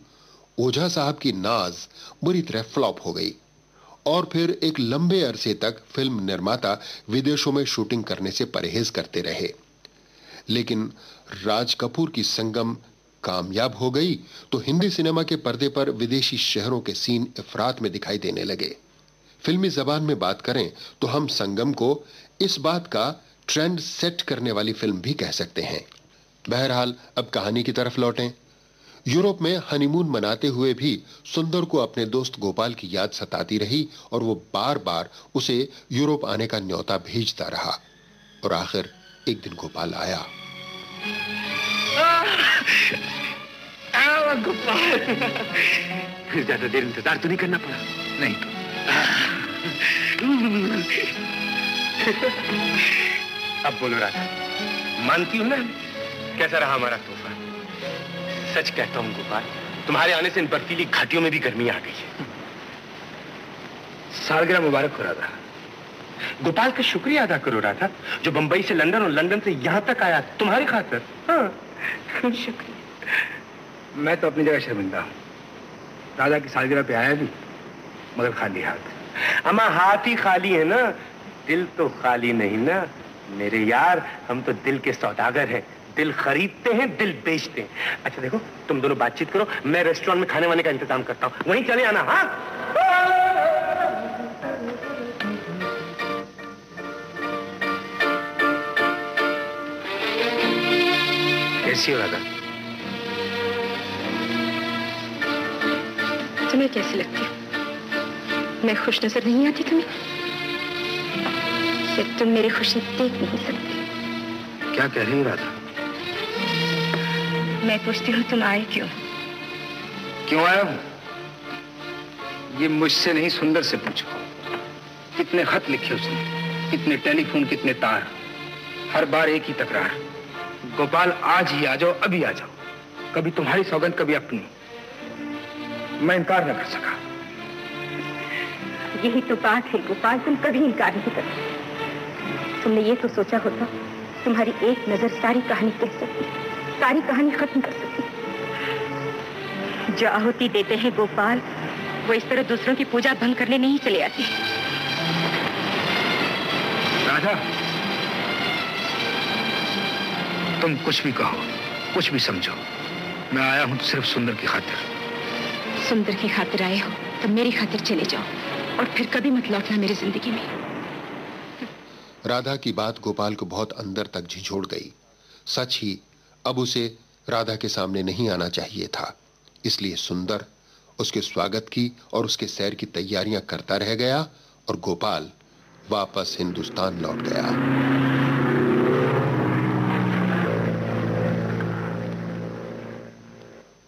ओझा साहब की नाज बुरी तरह फ्लॉप हो गई। और फिर एक लंबे अरसे तक फिल्म निर्माता विदेशों में शूटिंग करने से परहेज करते रहे। लेकिन राज कपूर की संगम कामयाब हो गई तो हिंदी सिनेमा के पर्दे पर विदेशी शहरों के सीन इफरात में दिखाई देने लगे। फिल्मी जबान में बात करें तो हम संगम को इस बात का ट्रेंड सेट करने वाली फिल्म भी कह सकते हैं। बहरहाल, अब कहानी की तरफ लौटें। यूरोप में हनीमून मनाते हुए भी सुंदर को अपने दोस्त गोपाल की याद सताती रही और वो बार बार उसे यूरोप आने का न्योता भेजता रहा। और आखिर एक दिन गोपाल आया। गोपाल, फिर ज्यादा देर इंतजार तो नहीं करना पड़ा? नहीं तो। अब बोलो राधा, मानती हूं ना? कैसा रहा हमारा तोहफा? सच कहता हूं गोपाल, तुम्हारे आने से इन बर्फीली घाटियों में भी गर्मी आ गई है। सालगिरह मुबारक हो राधा। गोपाल का शुक्रिया अदा करो राधा, जो बंबई से लंदन और लंदन से यहां तक आया तुम्हारी खातिर। हाँ, शुक्रिया। मैं तो अपनी जगह शर्मिंदा हूं। राधा की सालगिरह पे आया भी, मगर खाली हाथ। अम्मा, हाथ ही खाली है ना, दिल तो खाली नहीं ना मेरे यार। हम तो दिल के सौदागर हैं, दिल खरीदते हैं, दिल बेचते हैं। अच्छा देखो, तुम दोनों बातचीत करो, मैं रेस्टोरेंट में खाने वाने का इंतजाम करता हूं, वहीं चले आना। हाँ, कैसी हो राधा? तुम्हें कैसी लगती हूँ? मैं खुश नजर नहीं आती तुम्हें? या तुम मेरी खुशी देख नहीं सकती क्या कह रही हो राधा? मैं पूछती हूँ तुम आए क्यों? क्यों आया हूँ? ये मुझसे नहीं, सुंदर से पूछो। कितने खत लिखे उसने, कितने टेलीफोन, कितने तार, हर बार एक ही तकरार। गोपाल आज ही आ जाओ, अभी आ जाओ। कभी तुम्हारी सौगंध, कभी अपनी। मैं इनकार न कर सका। यही तो बात है गोपाल, तुम कभी इनकार नहीं करते। तुमने ये तो सोचा होता तुम्हारी एक नजर सारी कहानी कह सकती, सारी कहानी खत्म कर सकती। जो आहुति देते हैं गोपाल, वो इस तरह दूसरों की पूजा भंग करने नहीं चले आते। राधा, तुम कुछ भी कहो, कुछ भी समझो, मैं आया हूं सिर्फ सुंदर की खातिर। सुंदर की खातिर आए हो तो मेरी खातिर चले जाओ और फिर कभी मत लौटना मेरी जिंदगी में। राधा की बात गोपाल को बहुत अंदर तक झिझोड़ गई। सच ही अब उसे राधा के सामने नहीं आना चाहिए था। इसलिए सुंदर उसके स्वागत की और उसके सैर की तैयारियां करता रह गया और गोपाल वापस हिंदुस्तान लौट गया।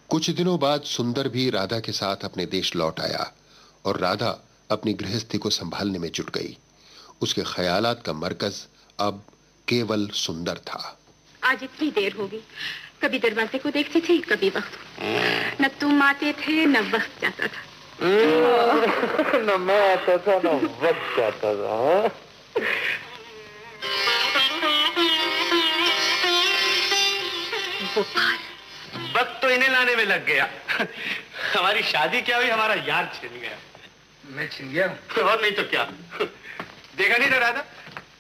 कुछ दिनों बाद सुंदर भी राधा के साथ अपने देश लौट आया और राधा अपनी गृहस्थी को संभालने में जुट गई। उसके ख्यालात का मरकज अब केवल सुंदर था। आज इतनी देर होगी, कभी दरवाजे को देखती थी, कभी वक्त। न तुम आते थे न वक्त जाता था। न मैं आता था न वक्त जाता था। वक्त तो इन्हें लाने में लग गया। हमारी शादी क्या हुई, हमारा यार छिन गया। मैं छिन गया? और नहीं तो क्या। देखा नहीं था राधा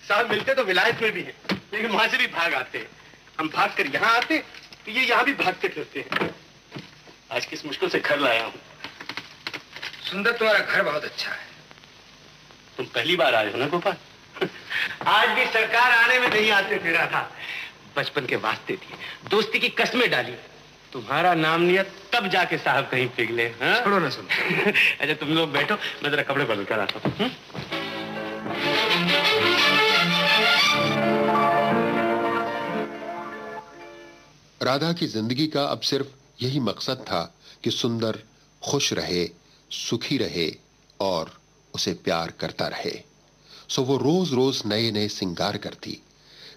साहब, मिलते तो विलायत में भी है, लेकिन वहां से भी भाग आते हैं। हम भाग कर यहाँ आते तो ये यहाँ भी भागते फिरते हैं। आज किस मुश्किल से घर लाया हूँ। सुंदर, तुम्हारा घर बहुत अच्छा है। तुम पहली बार आए हो ना गोपाल? आज भी सरकार आने में नहीं आते थे राधा। बचपन के वास्ते थी, दोस्ती की कस्में डाली, तुम्हारा नाम लिया तब जाके साहब कहीं पिघले। छोड़ो ना सुंदर। अच्छा तुम लोग बैठो, मैं जरा कपड़े बदल कर आता हूँ। राधा की जिंदगी का अब सिर्फ यही मकसद था कि सुंदर खुश रहे, सुखी रहे और उसे प्यार करता रहे। सो वो रोज रोज नए नए सिंगार करती,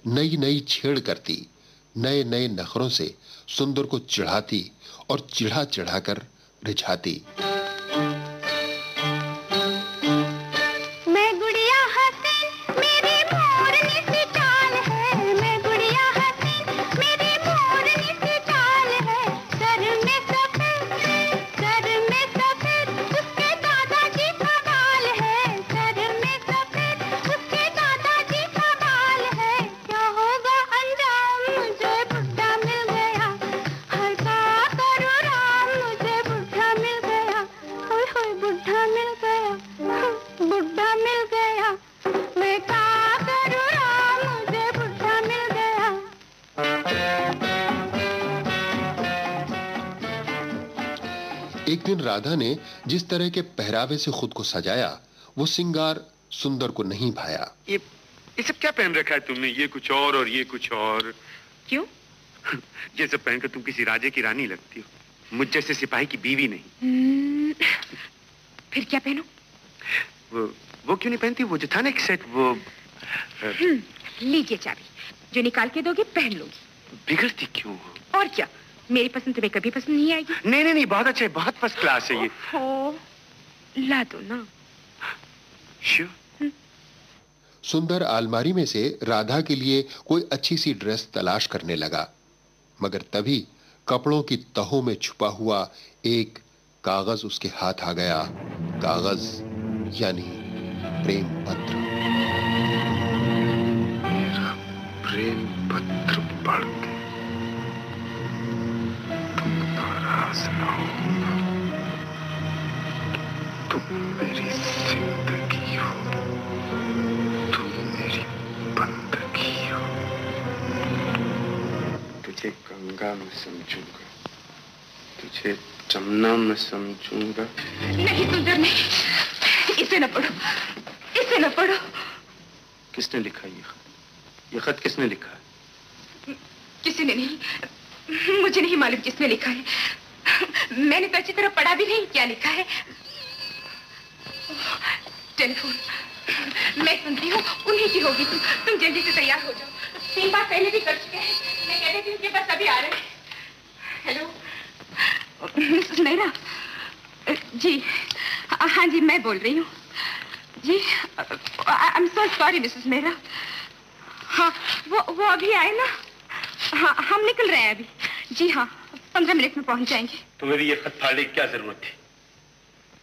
नई नई छेड़ करती, नए नए नखरों से सुंदर को चिढ़ाती और चिढ़ा चिढ़ाकर रिझाती। एक दिन राधा ने जिस तरह के पहरावे से खुद को सजाया, वो सिंगार सुंदर को नहीं भाया। ये सब क्या पहन रखा है तुमने? ये कुछ और ये कुछ और। क्यों? ये सब पहनकर तुम किसी राजे की रानी लगती हो, मुझ जैसे सिपाही की बीवी नहीं। फिर क्या पहनूं? वो क्यों नहीं पहनती? वो जो था ना एक सेट, वो लीजिए चाबी, जो निकाल के दोगे पहन लूंगी। बिगड़ती क्यों? और क्या, मेरी पसंद तुम्हें कभी पसंद नहीं आएगी। नहीं, बहुत अच्छा है, बहुत फर्स्ट क्लास है ये। ला दो ना। श्योर। सुंदर अलमारी में से राधा के लिए कोई अच्छी सी ड्रेस तलाश करने लगा, मगर तभी कपड़ों की तहों में छुपा हुआ एक कागज उसके हाथ आ गया। कागज यानी प्रेम पत्र। मेरा प्रेम पत्र पढ़ के तुम नाराज न होना। तुम मेरी जिंदगी हो, तुम मेरी बंदगी हो। तुझे गंगा में समझूंगा, तुझे जमुना में समझूंगा। नहीं सुंदर, नहीं, इसे न पढ़ो, इसे न पढ़ो। किसने लिखा ये खत किसने लिखा है? किसी ने नहीं, मुझे नहीं मालूम किसने लिखा है। मैंने तो अच्छी तरह पढ़ा भी नहीं क्या लिखा है। टेलीफोन, मैं सुनती हूँ, उन्हीं की होगी। तुम जल्दी से तैयार हो जाओ। 3 बार पहले भी कर चुके हैं। मैं कह रही थी उनके बस अभी आ रहे हैं। Hello Mrs Mehra ji. हाँ जी, मैं बोल रही हूँ जी। I am so sorry Mrs Mehra. हाँ, वो अभी आए ना। हाँ, हम निकल रहे हैं अभी। जी हाँ, 15 मिनट में पहुंच जाएंगे। तो मेरी ये खत फाड़ने की क्या जरूरत थी?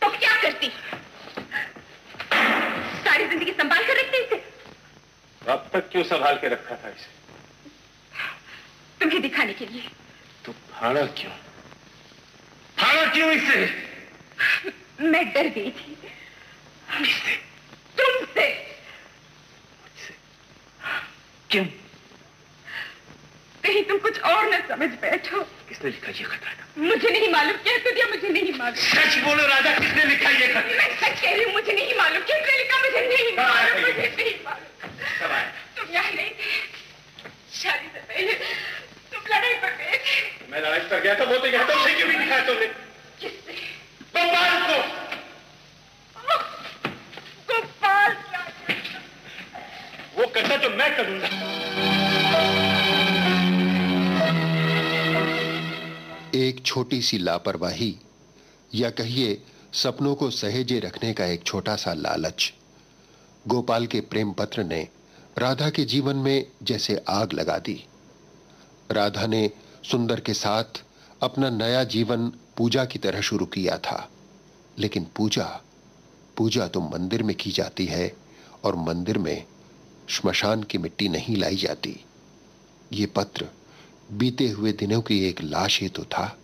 तो क्या करती? सारी जिंदगी संभाल कर रखती इसे। अब तक क्यों संभाल के रखा था इसे? तुम्हें दिखाने के लिए। तो फाड़ा क्यों? फाड़ा क्यों इसे? मैं डर गई थी। किससे? तुमसे। क्यों? कहीं तुम कुछ और न समझ बैठो। किसने लिखा ये खत? मुझे नहीं मालूम। कह तो दिया, मुझे नहीं मालूम। सच बोलो राधा, किसने लिखा ये खत? मैं सच कह रही हूँ, मुझे नहीं मालूम। किसने लिखा मुझे नहीं मालूम। मुझे नहीं मालूम। तुम यहाँ नहीं थे। शादी से पहले तुम लड़ाई पर गए थे। मैं लड़ाई पर गया था, वो तो यहाँ तो क्यों नहीं दिखाया तुमने? किससे? गोपाल को। गोपाल क्या? वो करता तो मैं करूंगा। एक छोटी सी लापरवाही, या कहिए सपनों को सहेजे रखने का एक छोटा सा लालच, गोपाल के प्रेम पत्र ने राधा के जीवन में जैसे आग लगा दी। राधा ने सुंदर के साथ अपना नया जीवन पूजा की तरह शुरू किया था, लेकिन पूजा तो मंदिर में की जाती है और मंदिर में श्मशान की मिट्टी नहीं लाई जाती। ये पत्र बीते हुए दिनों की एक लाश ही तो था।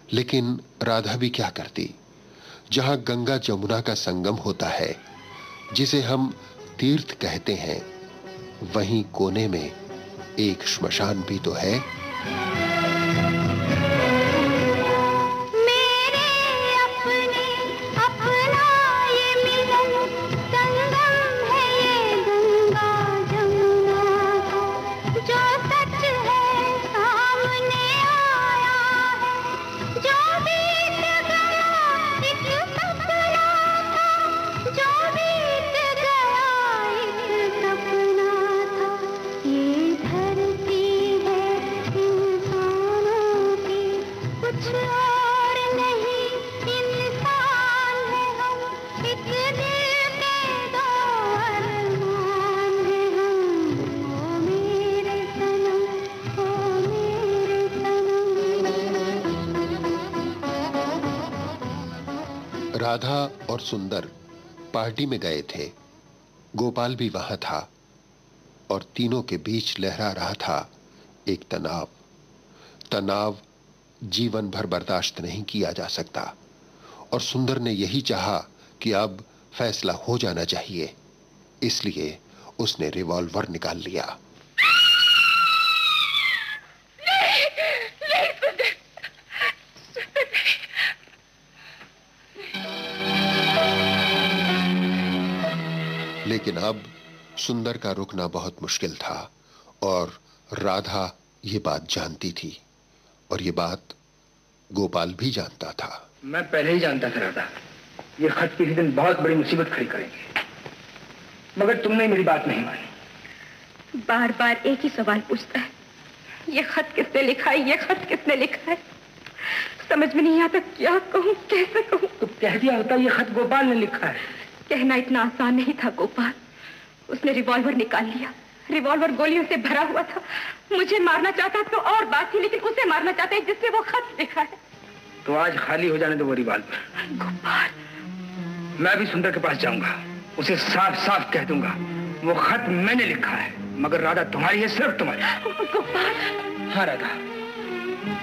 लेकिन राधा भी क्या करती? जहां गंगा जमुना का संगम होता है, जिसे हम तीर्थ कहते हैं, वहीं कोने में एक श्मशान भी तो है। राधा और सुंदर पार्टी में गए थे। गोपाल भी वहां था और तीनों के बीच लहरा रहा था एक तनाव जीवन भर बर्दाश्त नहीं किया जा सकता। और सुंदर ने यही चाहा कि अब फैसला हो जाना चाहिए, इसलिए उसने रिवॉल्वर निकाल लिया। लेकिन अब सुंदर का रुकना बहुत मुश्किल था और राधा ये बात जानती थी और ये बात गोपाल भी जानता था। मैं पहले ही जानता था राधा, ये खत किसी दिन बहुत बड़ी मुसीबत खड़ी करेंगे, मगर तुमने मेरी बात नहीं मानी। बार बार एक ही सवाल पूछता है, ये खत किसने लिखा है, ये खत किसने लिखा है? समझ में नहीं आता क्या कहूँ, कैसे कहूँ। तो कह दिया होता ये खत गोपाल ने लिखा है। कहना इतना आसान नहीं था गोपाल। उसने रिवॉल्वर निकाल लिया। रिवॉल्वर गोलियों से भरा हुआ था। मुझे मारना चाहता तो और बात थी, लेकिन उसे मारना चाहता है जिससे वो खत लिखा है। तो आज खाली हो जाने दो वो रिवॉल्वर। गोपाल, मैं भी सुंदर के पास जाऊंगा, उसे साफ साफ कह दूंगा वो खत मैंने लिखा है, मगर राधा तुम्हारी है, सिर्फ तुम्हारी। गोपाल। हाँ राधा,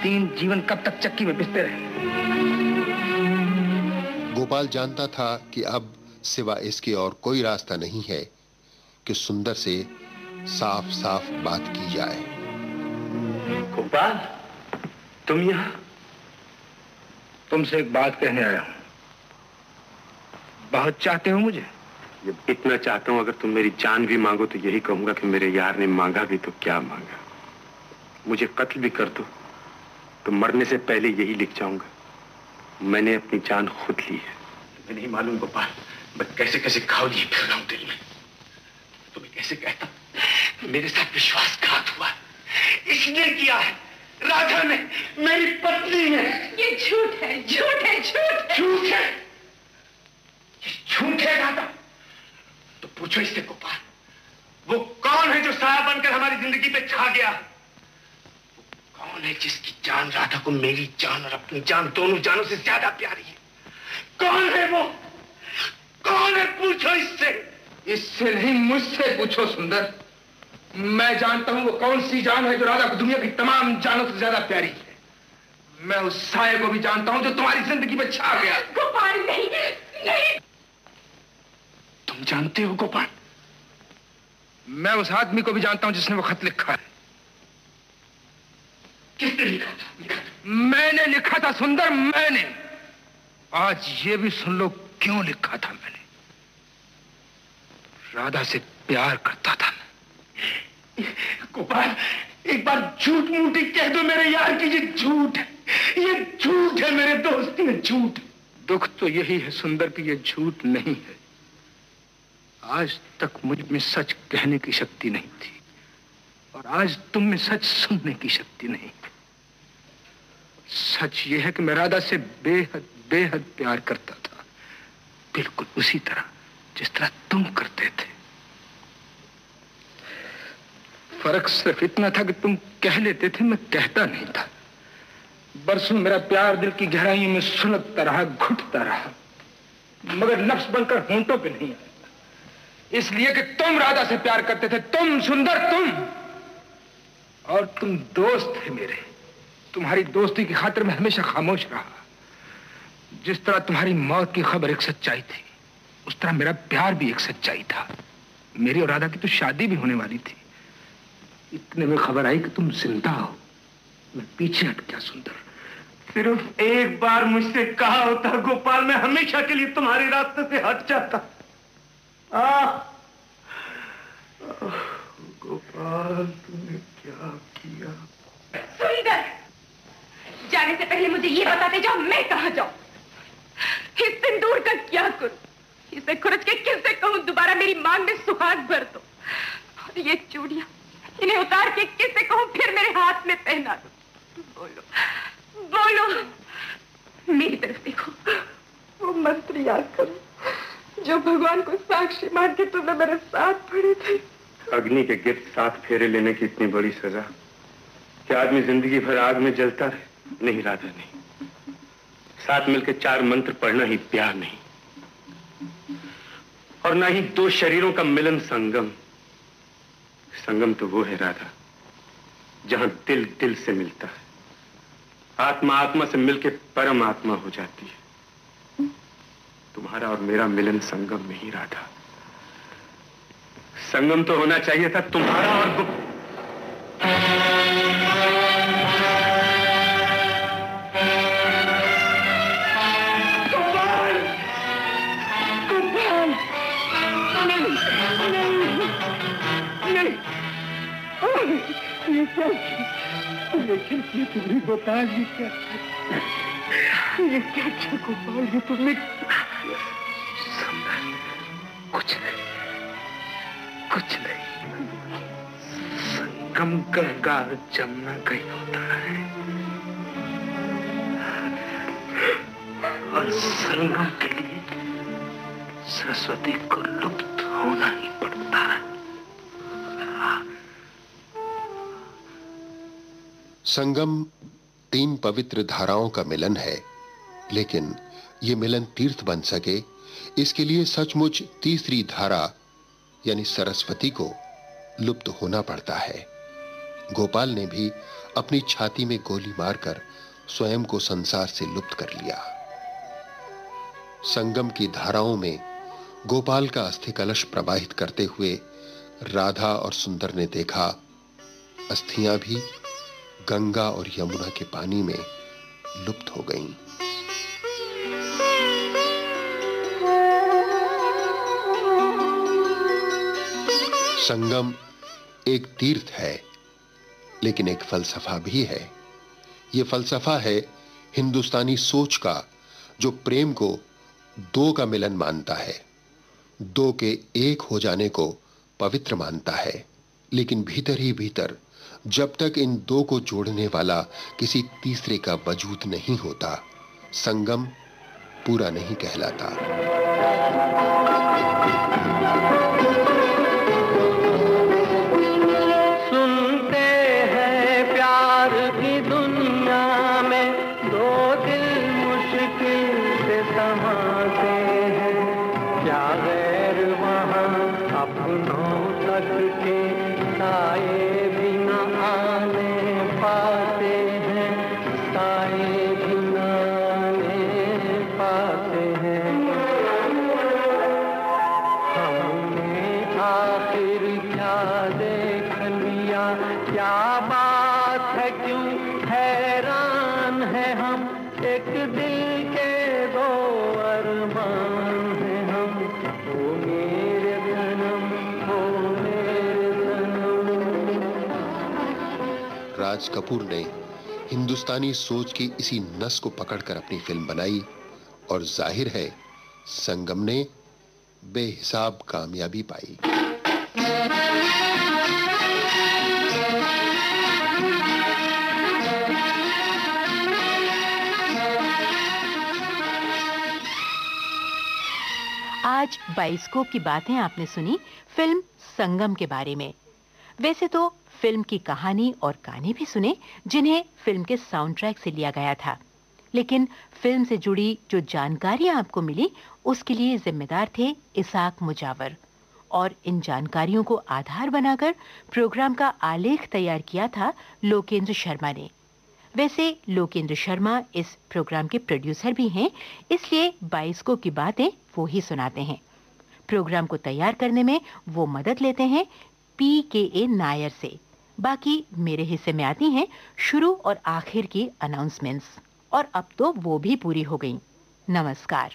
3 जीवन कब तक चक्की में पिसते रहे। गोपाल जानता था कि अब सिवा इसके और कोई रास्ता नहीं है कि सुंदर से साफ साफ बात की जाए। गोपाल, तुम यहाँ? तुमसे एक बात कहने आया हूं। बहुत चाहते हो मुझे? जब इतना चाहता हूं, अगर तुम मेरी जान भी मांगो तो यही कहूंगा कि मेरे यार ने मांगा भी तो क्या मांगा। मुझे कत्ल भी कर दो तो मरने से पहले यही लिख जाऊंगा, मैंने अपनी जान खुद ली है। तुम्हें नहीं मालूम गोपाल, मैं कैसे कैसे घाव लिए फिर रहा हूं दिल में। तुम्हें कैसे कहता, मेरे साथ विश्वासघात हुआ, इसने किया है, राधा ने, मेरी पत्नी ने। ये झूठ है, झूठ है, झूठ है, झूठ है, ये झूठ है राधा। तो पूछो इससे गोपाल, वो कौन है जो साया बनकर हमारी जिंदगी पे छा गया? वो कौन है जिसकी जान राधा को मेरी जान और अपनी जान दोनों जानों से ज्यादा प्यारी है? कौन है वो? कौन है? पूछो इससे। इससे नहीं, मुझसे पूछो सुंदर। मैं जानता हूं वो कौन सी जान है जो राधा को दुनिया की तमाम जानों से ज्यादा प्यारी है। मैं उस साये को भी जानता हूं जो तुम्हारी जिंदगी में छा गया। गोपाल नहीं, नहीं। तुम जानते हो गोपाल? मैं उस आदमी को भी जानता हूं जिसने वो खत लिखा है। किसने लिखा था? मैंने लिखा था सुंदर, मैंने। आज ये भी सुन लो क्यों लिखा था मैंने। राधा से प्यार करता था मैं। गोपाल, एक बार झूठ मूठी कह दो मेरे यार की, ये झूठ है, ये झूठ है मेरे दोस्त, ये झूठ। दुख तो यही है सुंदर कि ये झूठ नहीं है। आज तक मुझ में सच कहने की शक्ति नहीं थी और आज तुम में सच सुनने की शक्ति नहीं। सच ये है कि मैं राधा से बेहद बेहद प्यार करता था, बिल्कुल उसी तरह जिस तरह तुम करते थे। फर्क सिर्फ इतना था कि तुम कह लेते थे, मैं कहता नहीं था। बरसों मेरा प्यार दिल की गहराइयों में सुलगता रहा, घुटता रहा, मगर लफ्ज बनकर होंठों पे नहीं आया। इसलिए कि तुम राधा से प्यार करते थे, तुम सुंदर, तुम। और तुम दोस्त थे मेरे। तुम्हारी दोस्ती की खातिर मैं हमेशा खामोश रहा। जिस तरह तुम्हारी मौत की खबर एक सच्चाई थी, उस तरह मेरा प्यार भी एक सच्चाई था। मेरी और राधा की तो शादी भी होने वाली थी। इतने में खबर आई कि तुम जिंदा हो। मैं पीछे हट गया सुंदर। सिर्फ एक बार मुझसे कहा होता गोपाल, मैं हमेशा के लिए तुम्हारे रास्ते से हट जाता। गोपाल, तूने क्या किया? सुंदर, जाने से पहले मुझे ये बताते जाओ मैं कहाँ जाऊं। इस सिंदूर का क्या करूं? इसे खुरच के किससे कहूं दोबारा मेरी मांग में सुहाग भर दो। और ये चूड़ियां, इन्हें उतार के किससे कहूं फिर मेरे हाथ में पहना दो। बोलो, बोलो। मेरी तरफ देखो, वो मंत्र याद करो जो भगवान को साक्षी मान के तुमने मेरे साथ पड़े थे। अग्नि के गिर्द 7 फेरे लेने की इतनी बड़ी सजा, क्या आदमी जिंदगी भर आग में जलता रहे? नहीं राधा, नहीं। साथ मिलकर 4 मंत्र पढ़ना ही प्यार नहीं, और ना ही 2 शरीरों का मिलन संगम। संगम तो वो है राधा, जहां दिल दिल से मिलता है, आत्मा आत्मा से मिलकर परम आत्मा हो जाती है। तुम्हारा और मेरा मिलन संगम में ही राधा। संगम तो होना चाहिए था तुम्हारा और लेकिन ये तुम्हें गोपाल, ये क्या गोपाल, ये तुमने कुछ नहीं, कुछ नहीं। संगम गंगा जमुना का ही होता है और संगम के लिए सरस्वती को लुप्त होना ही पड़ता है। संगम 3 पवित्र धाराओं का मिलन है, लेकिन यह मिलन तीर्थ बन सके इसके लिए सचमुच तीसरी धारा यानी सरस्वती को लुप्त होना पड़ता है। गोपाल ने भी अपनी छाती में गोली मारकर स्वयं को संसार से लुप्त कर लिया। संगम की धाराओं में गोपाल का अस्थि कलश प्रवाहित करते हुए राधा और सुंदर ने देखा अस्थियां भी गंगा और यमुना के पानी में लुप्त हो गईं। संगम एक तीर्थ है, लेकिन एक फलसफा भी है। यह फलसफा है हिंदुस्तानी सोच का, जो प्रेम को दो का मिलन मानता है, दो के एक हो जाने को पवित्र मानता है, लेकिन भीतर ही भीतर जब तक इन दो को जोड़ने वाला किसी तीसरे का वजूद नहीं होता, संगम पूरा नहीं कहलाता। सुनते हैं प्यार की दुनिया में दो दिल मुश्किल से समाते हैं, क्या गैर वहाँ अपनों तक के साए भी न आने पाते हैं, साए भी न आने पाते हैं। हमने आखिर क्या देख लिया, क्या बात है, क्यों हैरान है हम, एक दिल के दो अरमान हैं हम, ओ मेरे सनम, ओ मेरे सनम। राज कपूर ने हिंदुस्तानी सोच की इसी नस को पकड़कर अपनी फिल्म बनाई और जाहिर है संगम ने बेहिसाब कामयाबी पाई। आज बाइस्कोप की बातें आपने सुनी फिल्म संगम के बारे में। वैसे तो फिल्म की कहानी और गाने भी सुने जिन्हें फिल्म के साउंड ट्रैक से लिया गया था, लेकिन फिल्म से जुड़ी जो जानकारियां आपको मिली उसके लिए जिम्मेदार थे इसाक मुजावर, और इन जानकारियों को आधार बनाकर प्रोग्राम का आलेख तैयार किया था लोकेंद्र शर्मा ने। वैसे लोकेंद्र शर्मा इस प्रोग्राम के प्रोड्यूसर भी हैं, इसलिए बाइस्कोप की बातें वो ही सुनाते हैं। प्रोग्राम को तैयार करने में वो मदद लेते हैं PKA नायर से। बाकी मेरे हिस्से में आती हैं शुरू और आखिर की अनाउंसमेंट्स, और अब तो वो भी पूरी हो गई। नमस्कार।